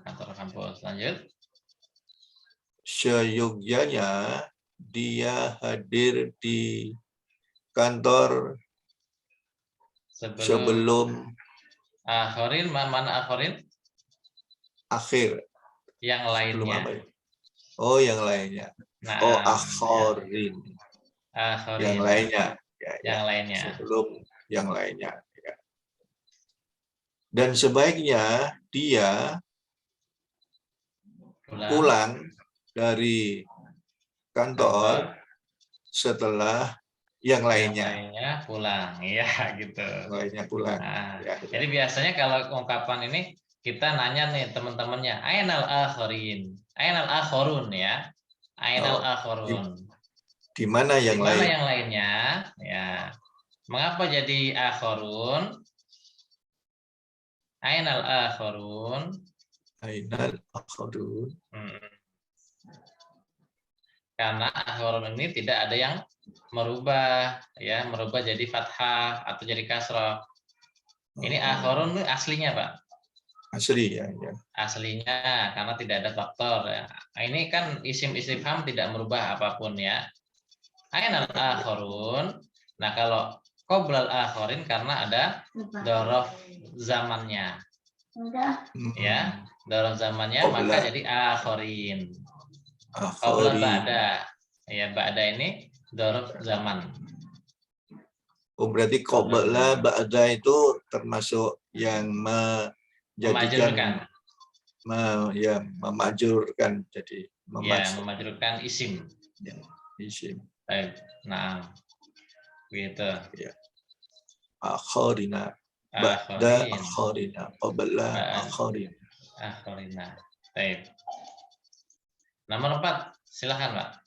Kantor kampus. Lanjut. Seyogyanya dia hadir di kantor sebelum akhirin. Mana akhirin? Akhir. Yang lainnya. Oh, yang lainnya. Akhirin. Yang lainnya. Yang lainnya. Sebelum yang lainnya. Ya. Dan sebaiknya dia pulang dari kantor setelah yang lainnya. Pulang, ya gitu. Lainnya pulang. Nah, jadi biasanya kalau ungkapan ini kita nanya nih teman-temannya, ainal akhirin, ainal akhirun ya, ainal akhirun. Di mana yang lain? Yang lainnya? Ya. Mengapa jadi akhirun? Ainal akhirun. Ainal akhirun. Karena akhirun ini tidak ada yang merubah jadi fathah atau jadi kasrah. Ini akhirun itu aslinya, Pak. Asli ya. Aslinya karena tidak ada faktor ya. Ini kan isim istifham tidak merubah apapun ya. Ainal akhirun. Nah, kalau qoblal akhirin karena ada dzaraf zamannya. Ya, dzaraf zamannya maka jadi akhirin. Qabla ba'da. Ya, ba'da ini dzaraf zaman. Oh, berarti qabla ba'da itu termasuk yang menjadikan memajurkan jadi memajurkan isim. Ya, isim. Baik. Nah, gitu. Ya. Akhirina ba'da akhirina qabla akhirina. Baik. Nomor 4, silakan Pak.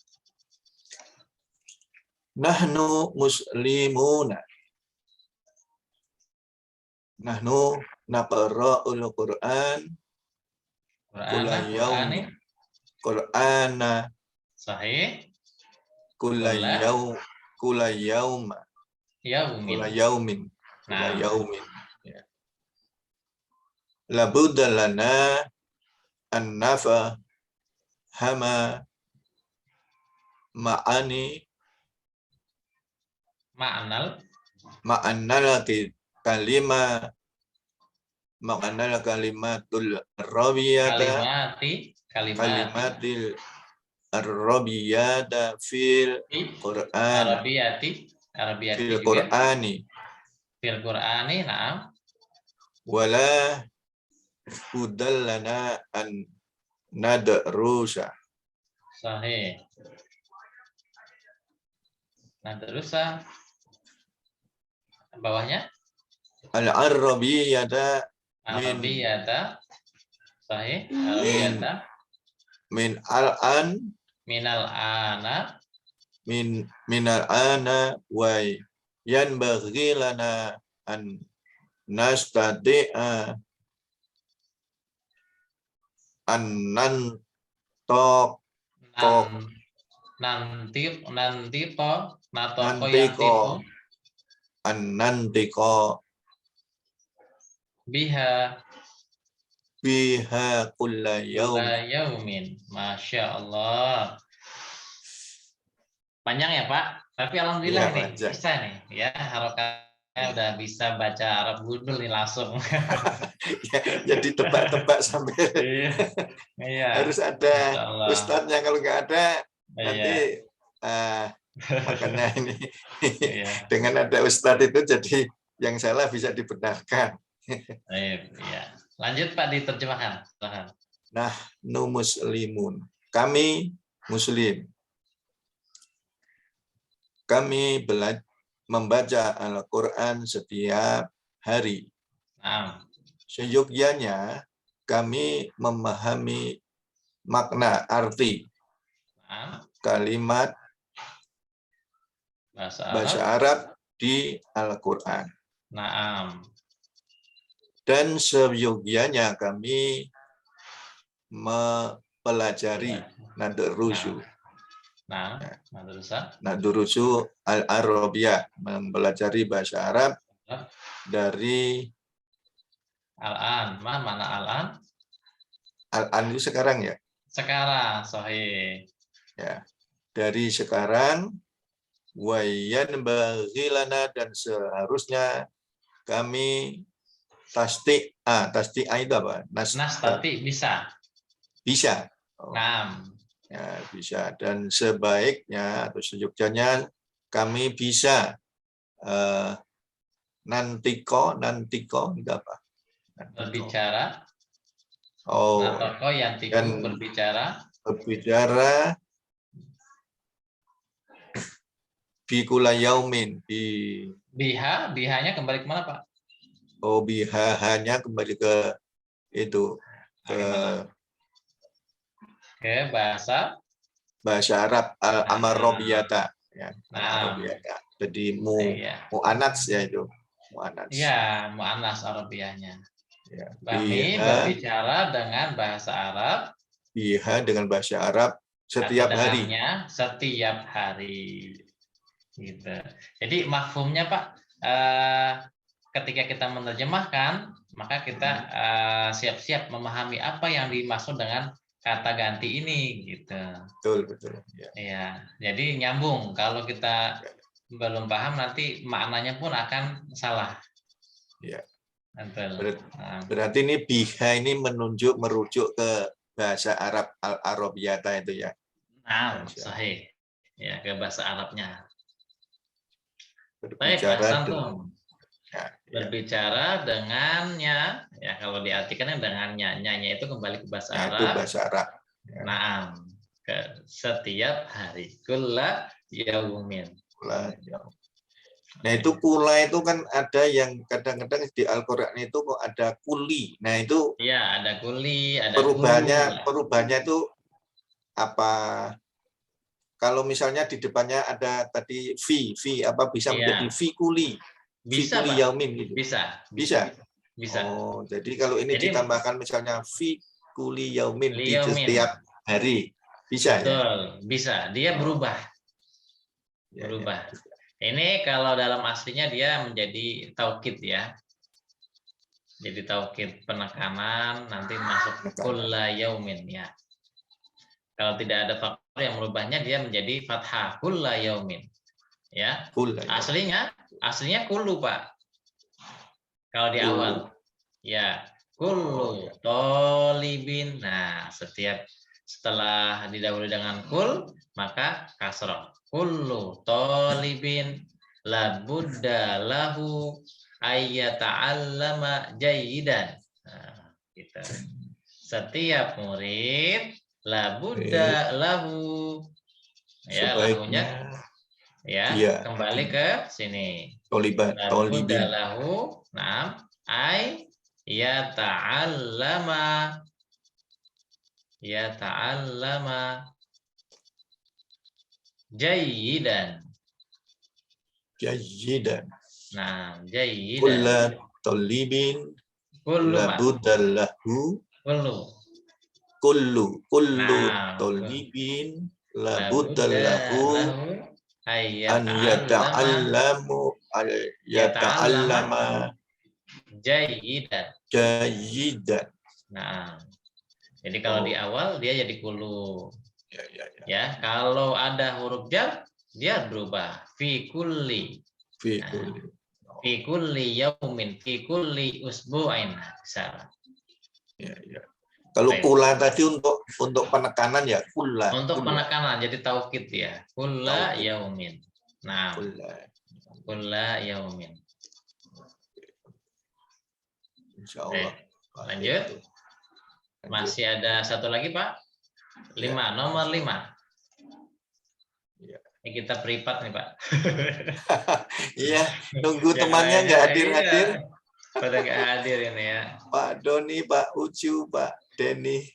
Nahnu muslimuna. Nahnu naqra'ul Qur'an kulla Qur'ani. yaumin. Qur'ana Sahih. kulla yauma. Yaumin. Kulla yaumin. Kulla Nah. yaumin. Labudda lana an-nafa hama ma'ani ma'annal kalima ma'annal kalimatul rawiyata kalimatil ar-rabiyata fil Qur'an Arabiyati fil juga. Qur'ani Fil Qur'ani, na'am. wala udallana an nadrusa. Sahih. Nadrusa. Bawahnya? Al-Arabiyata Arabiyata. Sahih. Arabiyata. Min al-an Minal ana. minal ana wa yanbaghi lana an nastati'a an nantiqa biha kulla yaumin. Masya Allah. Panjang ya Pak, tapi alhamdulillah ya, nih bisa nih ya, harokatnya udah bisa baca Arab gundul nih langsung. Ya, jadi tebak-tebak sambil iya. harus ada ustadznya, kalau nggak ada nanti makanya ini dengan ada ustadz itu jadi yang salah bisa dibenarkan. Iya. Lanjut Pak, diterjemahkan. Nah, nu muslimun, kami muslim. Kami membaca Al-Quran setiap hari. Seyogyanya kami memahami makna, arti kalimat bahasa Arab di Al-Quran. Dan seyogyanya kami mempelajari nadrusu. Nadrusu al-Arabiyah, mempelajari bahasa Arab dari Al-an. Mana al-an? Al-an itu sekarang ya? Sekarang, sahih. Ya, dari sekarang, wayan baghilana, dan seharusnya kami tasdi'a itu apa? Nastati, bisa. Bisa. Ya, bisa. Dan sebaiknya atau seyogyanya kami bisa nantiko itu apa? Berbicara. Natoko yantiku, berbicara bikula yaumin, bihanya kembali kemana Pak? Bihanya kembali ke itu, ke bahasa Arab al-Amarobiyata ya. Jadi mu'anats ya itu. Mu'anats. Iya, mu'anats Arabiyahnya. Ya, kami berbicara dengan bahasa Arab. Biha dengan bahasa Arab setiap hari. Setiap hari. Gitu. Jadi mafhumnya Pak, ketika kita menerjemahkan, maka kita siap-siap memahami apa yang dimaksud dengan kata ganti ini, gitu. Betul. Ya, jadi nyambung. Kalau kita belum paham, nanti maknanya pun akan salah. Ya. Betul. Berarti ini biha ini merujuk ke bahasa Arab al-Arabiyata itu ya. Sahih. Ya, ke bahasa Arabnya. Berbicara berbicara dengannya, ya kalau diartikan dengannya, nyanya itu kembali ke bahasa Arab. Itu bahasa Arab. Ya. Ke setiap hari. Kulla yaumin. Nah itu kula itu kan ada yang kadang-kadang di Al-Quran itu kok ada kuli. Nah itu Iya, ada kuli, ada kulu. perubahannya itu apa? Kalau misalnya di depannya ada tadi fi apa bisa menjadi Iya, fi kuli bisa Pak. yaumin gitu. Bisa. Oh, jadi kalau ini Jadi, ditambahkan misalnya fi kuli yaumin di liyaumin. setiap hari bisa. Betul, ya? bisa. Dia berubah. Ya, Berubah. ya. Ini kalau dalam aslinya dia menjadi taukid ya. Jadi taukid penekanan nanti masuk kulla yaumin ya. Kalau tidak ada faktor yang merubahnya dia menjadi fathah kulla yaumin. Ya. Aslinya kullu, Pak. Kalau di awal. Ya, kullu tolibin. Nah, setelah didahului dengan kul, maka kasroh. Kullu tolibin labudda lahu ayyata'allama jayidan. Nah, gitu. Setiap murid labudda lahu. Ya, lahunya ya, kembali ke sini. Labudda lahu, nah, yata'allama jayidan. Nah, jayidan. Kulla talibin labudallahu. Kullu talibin labudallahu an yata'allama jayidan. Nah, jadi kalau di awal dia jadi kulu. Ya, kalau ada huruf jar dia berubah fi kulli. Fi kulli yaumin, fi kulli usbu'in. Salah. Ya. Kalau kula tadi untuk penekanan ya kula. Untuk penekanan jadi taukid ya. Kulla yaumin. Nah, kulla yaumin. Insyaallah. Lanjut. Masih ada satu lagi, Pak. 5, nomor 5. Ini kita beripat nih, Pak. Iya, nunggu temannya nggak hadir-hadir. Pada nggak hadir ini ya. Pak Doni, Pak Ucu, Pak Denny.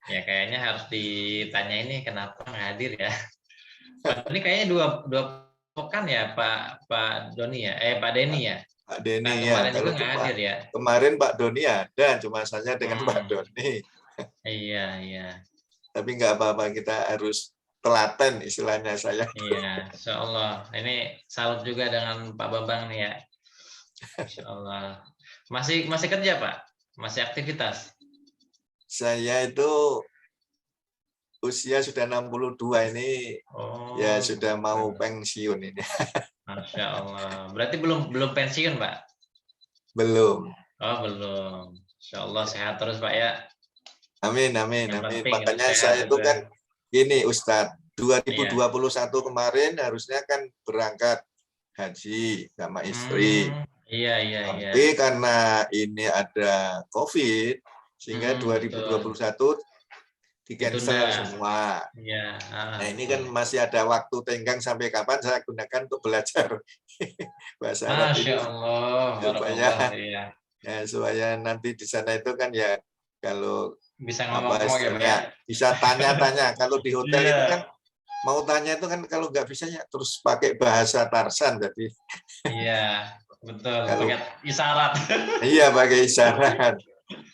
Ya kayaknya harus ditanya ini kenapa nggak hadir ya. Pak Doni kayaknya dua pekan ya Pak Doni ya. Pak Denny ya. Pak Denny kemarin ya. juga nggak hadir ya. Kemarin Pak Doni ada, cuma saya dengan Pak Doni. Iya. Tapi nggak apa-apa, kita harus telaten istilahnya saya. Iya, insya Allah. Ini salut juga dengan Pak Bambang nih ya. Insya Allah. Masih kerja Pak? Masih aktivitas? Saya itu usia sudah 62 ini, ya sudah mau pensiun ini. Masya Allah. Berarti belum pensiun Pak? Belum. Oh belum. Insya Allah sehat terus Pak ya. Amin. Makanya saya itu kan gini Ustadz, 2021 kemarin harusnya kan berangkat haji sama istri. Iya. Tapi karena ini ada COVID, sehingga 2021 di-cancel semua. Iya. Nah ini kan masih ada waktu tenggang sampai kapan saya gunakan untuk belajar bahasa Arab ini. Masya Allah. Supaya nanti di sana itu kan ya kalau bisa ngomong ya, bisa tanya-tanya. Kalau di hotel itu kan mau tanya itu kan kalau nggak bisa ya terus pakai bahasa Tarsan jadi. Iya, betul. Pakai isyarat. Iya, pakai isyarat.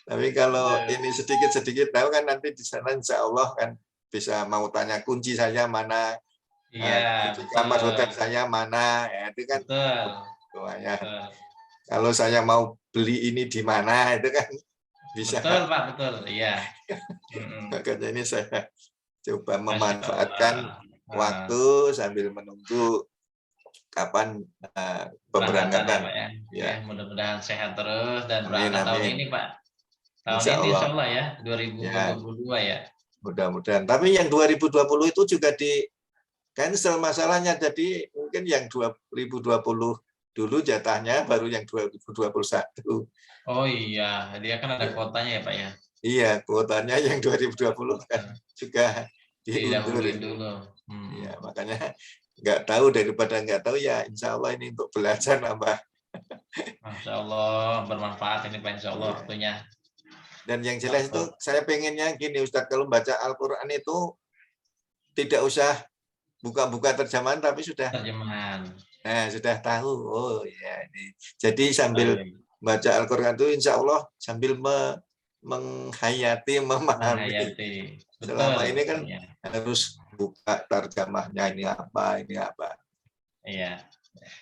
Tapi kalau ini sedikit-sedikit tahu kan nanti di sana insya Allah kan bisa mau tanya kunci saya mana, kunci kamar hotel saya mana, ya itu kan. Betul. Kalau saya mau beli ini di mana itu kan bisa. Betul Pak, betul. Iya. Makanya ini saya coba memanfaatkan waktu sambil menunggu kapan pemberangkatan. Ya, mudah-mudahan sehat terus dan berangkat tahun ini Pak. Tahun ini insya Allah ya, 2022 ya. Mudah-mudahan. Tapi yang 2020 itu juga di cancel masalahnya. Jadi mungkin yang 2020 dulu jatahnya baru yang 2021. Oh iya, dia kan ada kuotanya ya Pak ya. Iya, kuotanya yang 2020 kan juga diundur. dulu. Ya, makanya nggak tahu daripada nggak tahu ya, insya Allah ini untuk belajar nambah. Masya Allah, bermanfaat ini Pak, insya Allah waktunya. Dan yang jelas itu saya pengennya gini Ustadz, kalau baca Al-Quran itu tidak usah buka-buka terjemahan, tapi sudah terjemahan. Nah, sudah tahu. Oh ya ini. Jadi sambil baca Al-Quran itu insya Allah sambil menghayati, memahami. Betul, selama ini kan ya. harus buka terjemahnya, ini apa. Iya.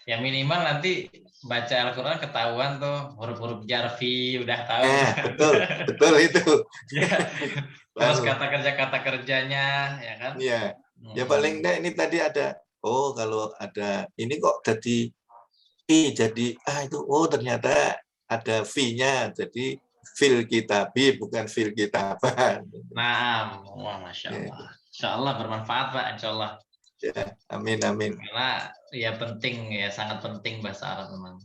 Ya minimal nanti baca Al-Quran ketahuan tuh huruf-huruf jarfi, udah tahu. Betul itu. Ya. Terus kata kerjanya, ya kan? Iya. Ya paling enggak ini tadi ada. Oh kalau ada ini kok jadi I jadi itu ternyata ada V-nya jadi fil kitabi bukan fil kitaban. Nah, wah Masya Allah. Insya Allah bermanfaat Pak, Insya Allah. Ya, amin. Karena ya penting ya, sangat penting bahasa Arab memang.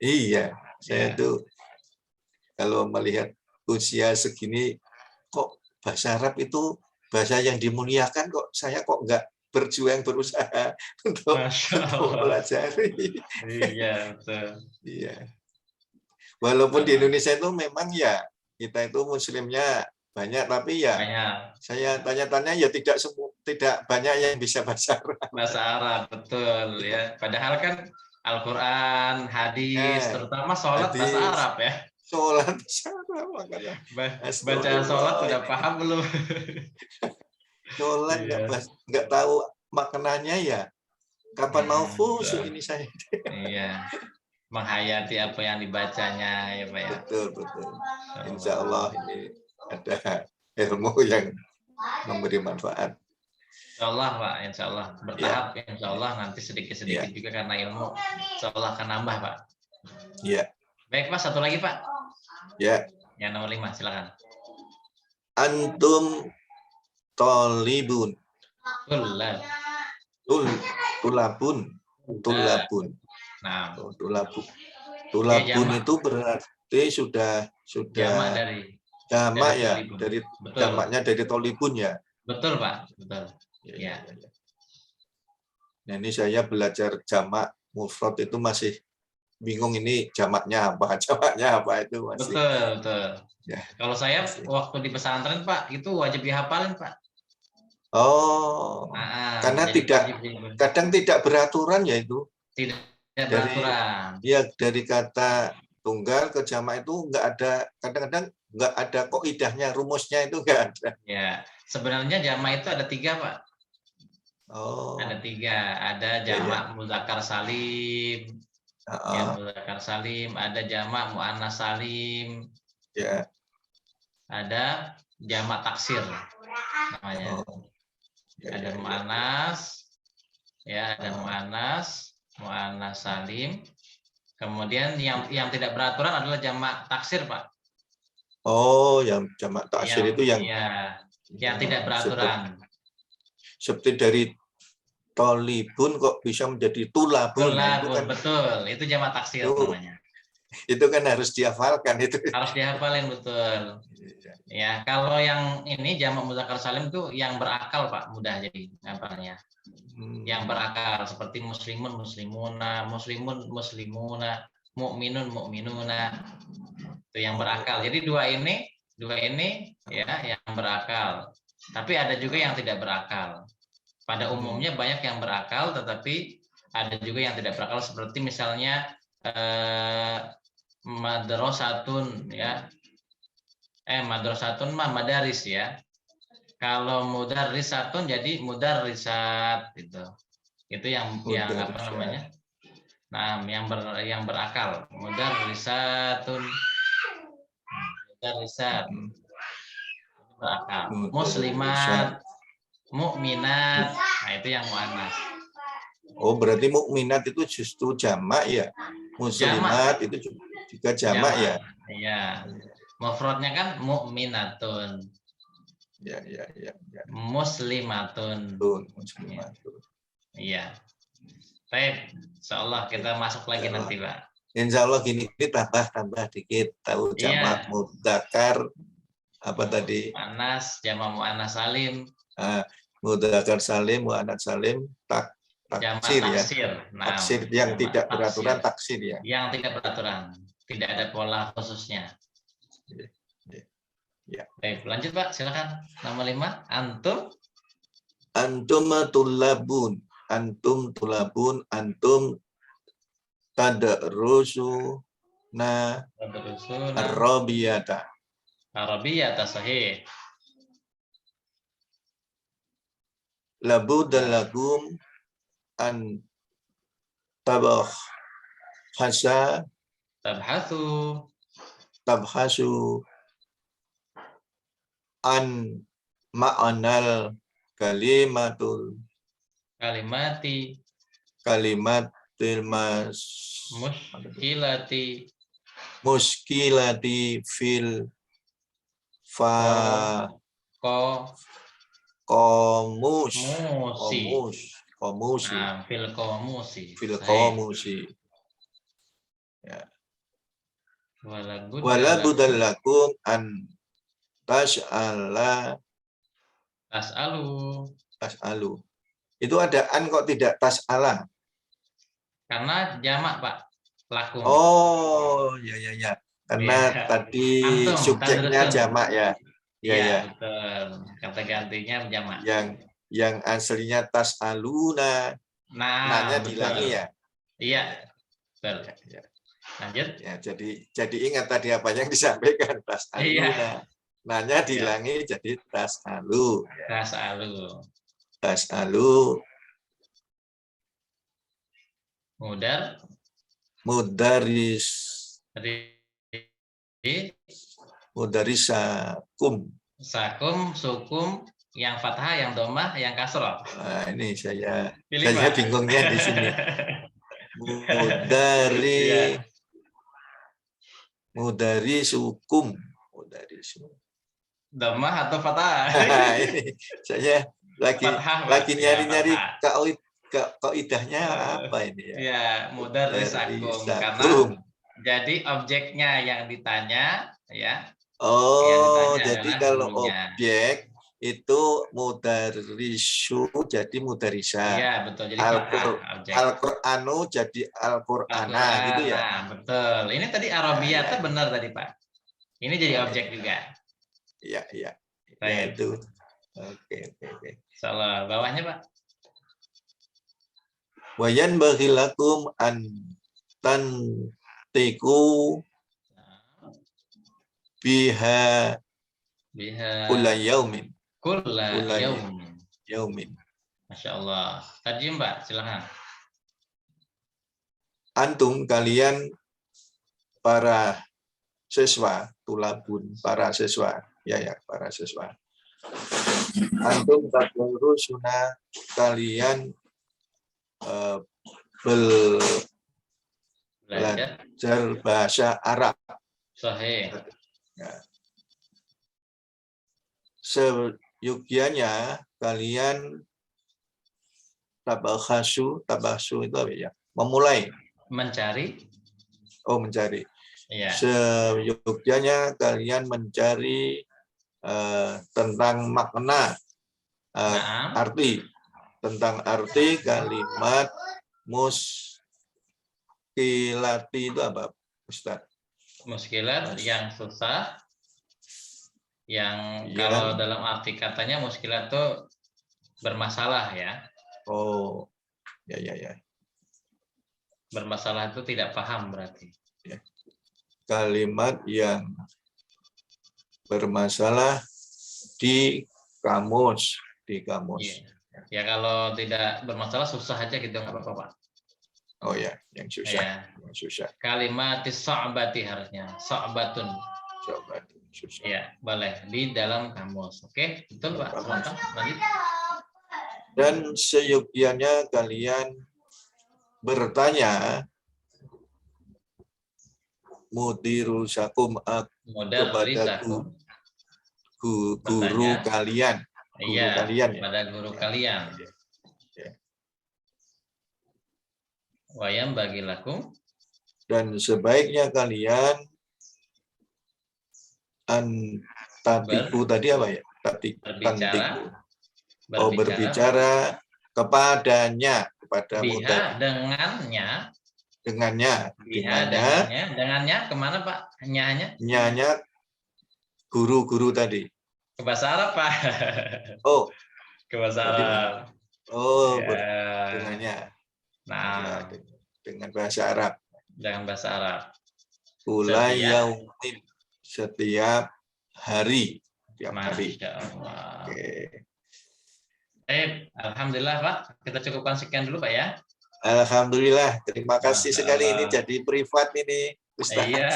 Iya, saya tuh kalau melihat usia segini kok bahasa Arab itu bahasa yang dimuliakan, kok saya kok enggak berjuang berusaha untuk mempelajari. Iya, betul. Iya. Walaupun di Indonesia itu memang ya kita itu muslimnya banyak, tapi ya saya tanya-tanya ya tidak banyak yang bisa bahasa Arab. Bahasa Arab, betul ya. Padahal kan Al-Quran, hadis, terutama sholat bahasa Arab ya. Sholat bahasa Arab, makanya. Baca sholat sudah paham belum? Sholat nggak tahu maknanya ya. Kapan mau khusyuk ini saya? Iya. Menghayati apa yang dibacanya ya Pak ya. Betul. Insya Allah ini ada ilmu yang memberi manfaat. Insya Allah Pak, Insya Allah bertahap, Insya Allah nanti sedikit-sedikit juga karena ilmu Insya Allah akan nambah Pak. Iya. Baik Pak, satu lagi Pak. Ya. Yang nomor 5, silakan. Antum tolibun. Tulabun. Nah, tulabun itu berarti sudah jamak ya, dari jamaknya dari tolibun ya. Betul Pak, betul. Ya. Nah ini saya belajar jamak mufrad itu masih bingung, ini jamaknya apa itu masih. Betul. Ya. Kalau saya waktu di pesantren Pak itu wajib dihafalin Pak. Oh, karena kadang tidak beraturan ya itu. Tidak beraturan. Dari kata tunggal ke jamak itu nggak ada, kadang-kadang nggak ada kaidahnya, rumusnya itu nggak ada. Ya, sebenarnya jamak itu ada 3 Pak. Oh. Ada 3, ada jamak muzakkar salim, muzakkar salim, ada jamak muannas salim. Ya. Ada jamak taksir namanya. Ada muannas, ada muannas salim. Kemudian yang tidak beraturan adalah jamak taksir, Pak. Oh, yang jamak taksir itu yang tidak beraturan. Seperti dari tolibun kok bisa menjadi tulabun. Tulabun, kan, betul. Itu jamak taksir namanya. Itu kan harus dihafalkan itu. Harus dihafalin, betul. Ya, kalau yang ini jamak muzakkar salim itu yang berakal Pak, mudah jadi hafalnya. Yang berakal seperti muslimun muslimuna, muslimun muslimuna, mukminun mukminuna. Itu yang berakal. Jadi dua ini ya yang berakal. Tapi ada juga yang tidak berakal. Pada umumnya banyak yang berakal, tetapi ada juga yang tidak berakal, seperti misalnya madrasatun ya. Madrasatun mah madaris ya. Kalau mudarrisatun jadi mudarrisat gitu. Itu yang apa namanya? Nah, yang berakal. Mudarrisatun. Mudarrisat. Berakal. Muslimat, mukminat. Nah, itu yang muannas. Oh, berarti mukminat itu justru jamak ya. Muslimat itu juga jamak ya. Iya. Mufradnya kan mukminatun. Ya. Muslimatun. Muslimatun. Iya. Baik, insyaallah kita masuk lagi nanti, Pak. Insyaallah gini tambah dikit, tahu jamak mudzakkar apa tadi? Muannas, jamak muannas salim. Mudzakkar salim, muannas salim, taksir ya. Nah, taksir yang tidak beraturan taksir ya. Yang tidak beraturan, tidak ada pola khususnya. Ya. Baik, lanjut Pak, silakan. Nama 5, antum. Antum tulabun, antum tulabun, antum tadrusuna arabiyata. Arabiyata sahih. Labudda lakum an tabhasu an ma'anal kalimatil muskilati fil fil qomusi. Ya. Wala budallakum an tas'alu. Itu ada an kok tidak tas'ala? Karena jamak Pak, lakum. Oh, ya. Karena tadi antum, subjeknya jamak ya. Ya. Betul. Kata gantinya jamak. Yang aslinya tas'aluna. Nanya dilangi ya. Iya. Betul. Ya. Lanjut. Ya, jadi ingat tadi apa yang disampaikan, tas'aluna. Iya. Nanya dilangi jadi tas'alu. Tas'alu. Mudarisakum. Sukum, yang fathah, yang domah, yang kasroh. Nah, ini saya bingungnya di sini. Mudarisukum. Domah atau fathah? Ini saya lagi nyari-nyari kaidahnya apa ini ya? Ya, mudarisakum. Karena jadi objeknya yang ditanya ya. Oh, jadi kalau gurunya. Objek itu mudarisu jadi mudarisa. Iya, betul. Jadi Al-Qur'anu jadi Al-Qur'ana gitu ya. Nah, betul. Ini tadi Arabiyata benar tadi, Pak. Ini jadi objek juga. Iya. Ya, itu. Oke. Salah bawahnya, Pak. Wayan baghilakum an tantiku biha kulla yaumin. Masya Allah. Tadi Mbak, silakan. Antum kalian para siswa, tulabun, para siswa. Ya, para siswa. Antum tadrusuna kalian belajar bahasa Arab. Sahih. Ya. Seyogianya kalian tabahasu itu apa ya? Memulai. Mencari. Oh, mencari. Iya. Seyogianya kalian mencari tentang makna, arti, tentang arti kalimat muskilati itu apa, Ustaz? Muskilat yang susah, yang kalau dalam arti katanya muskilat itu bermasalah ya. Oh, ya. Bermasalah itu tidak paham berarti. Ya. Kalimat yang bermasalah di kamus. Iya. Ya kalau tidak bermasalah susah aja gitu nggak apa-apa, Pak. Oh ya, yang susah. Ya. Yang susah. Kalimatis sa'bati harusnya. Sa'batun. Susah. Ya, boleh di dalam kamus. Oke, betul Pak. Silakan lanjut. Dan seyogianya kalian bertanya mudirusakum kepada guru kalian. Iya, pada guru kalian. Wayam bagi lakum. Dan sebaiknya kalian tatiku tadi apa ya? Berbicara kepadanya. kepada biha mudzakkir. Dengannya kemana Pak? Nyanya guru dari ke bahasa Arab Pak. Oh, Ke bahasa Arab. Oh, ya. Dengannya. Nah, Ya, dengan bahasa Arab. Dengan bahasa Arab. Kula yaumin, setiap hari. Setiap hari. Masya Allah. Oke. Alhamdulillah Pak. Kita cukupkan sekian dulu Pak ya. Alhamdulillah. Terima kasih Masya sekali. Allah. Ini jadi privat ini, Ustaz. Iya.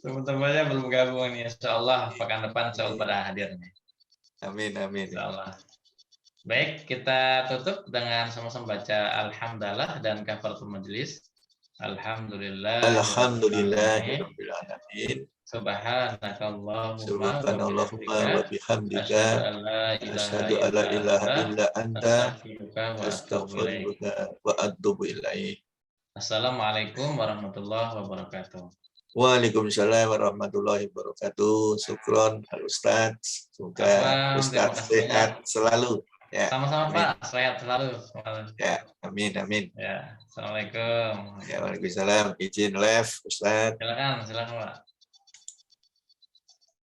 Teman-temannya belum gabung nih. Insya Allah pekan depan saya pada hadirnya. Amin. Insya Allah. Baik, kita tutup dengan sama-sama baca Alhamdulillah dan kafaratul majelis. Alhamdulillah. Alhamdulillahirabbil alamin. Subhanakallahumma wa bihamdika asyhadu an la ilaha illa anta astaghfiruka wa atubu ilaik. Assalamualaikum warahmatullahi wabarakatuh. Waalaikumsalam warahmatullahi wabarakatuh. Syukron Pak Ustaz. Semoga Ustaz sehat selalu. Ya, sama-sama Pak, sehat selalu. Ya, amin. Ya, assalamualaikum. Ya, waalaikumsalam. Izin live, Ustaz. Silakan Pak.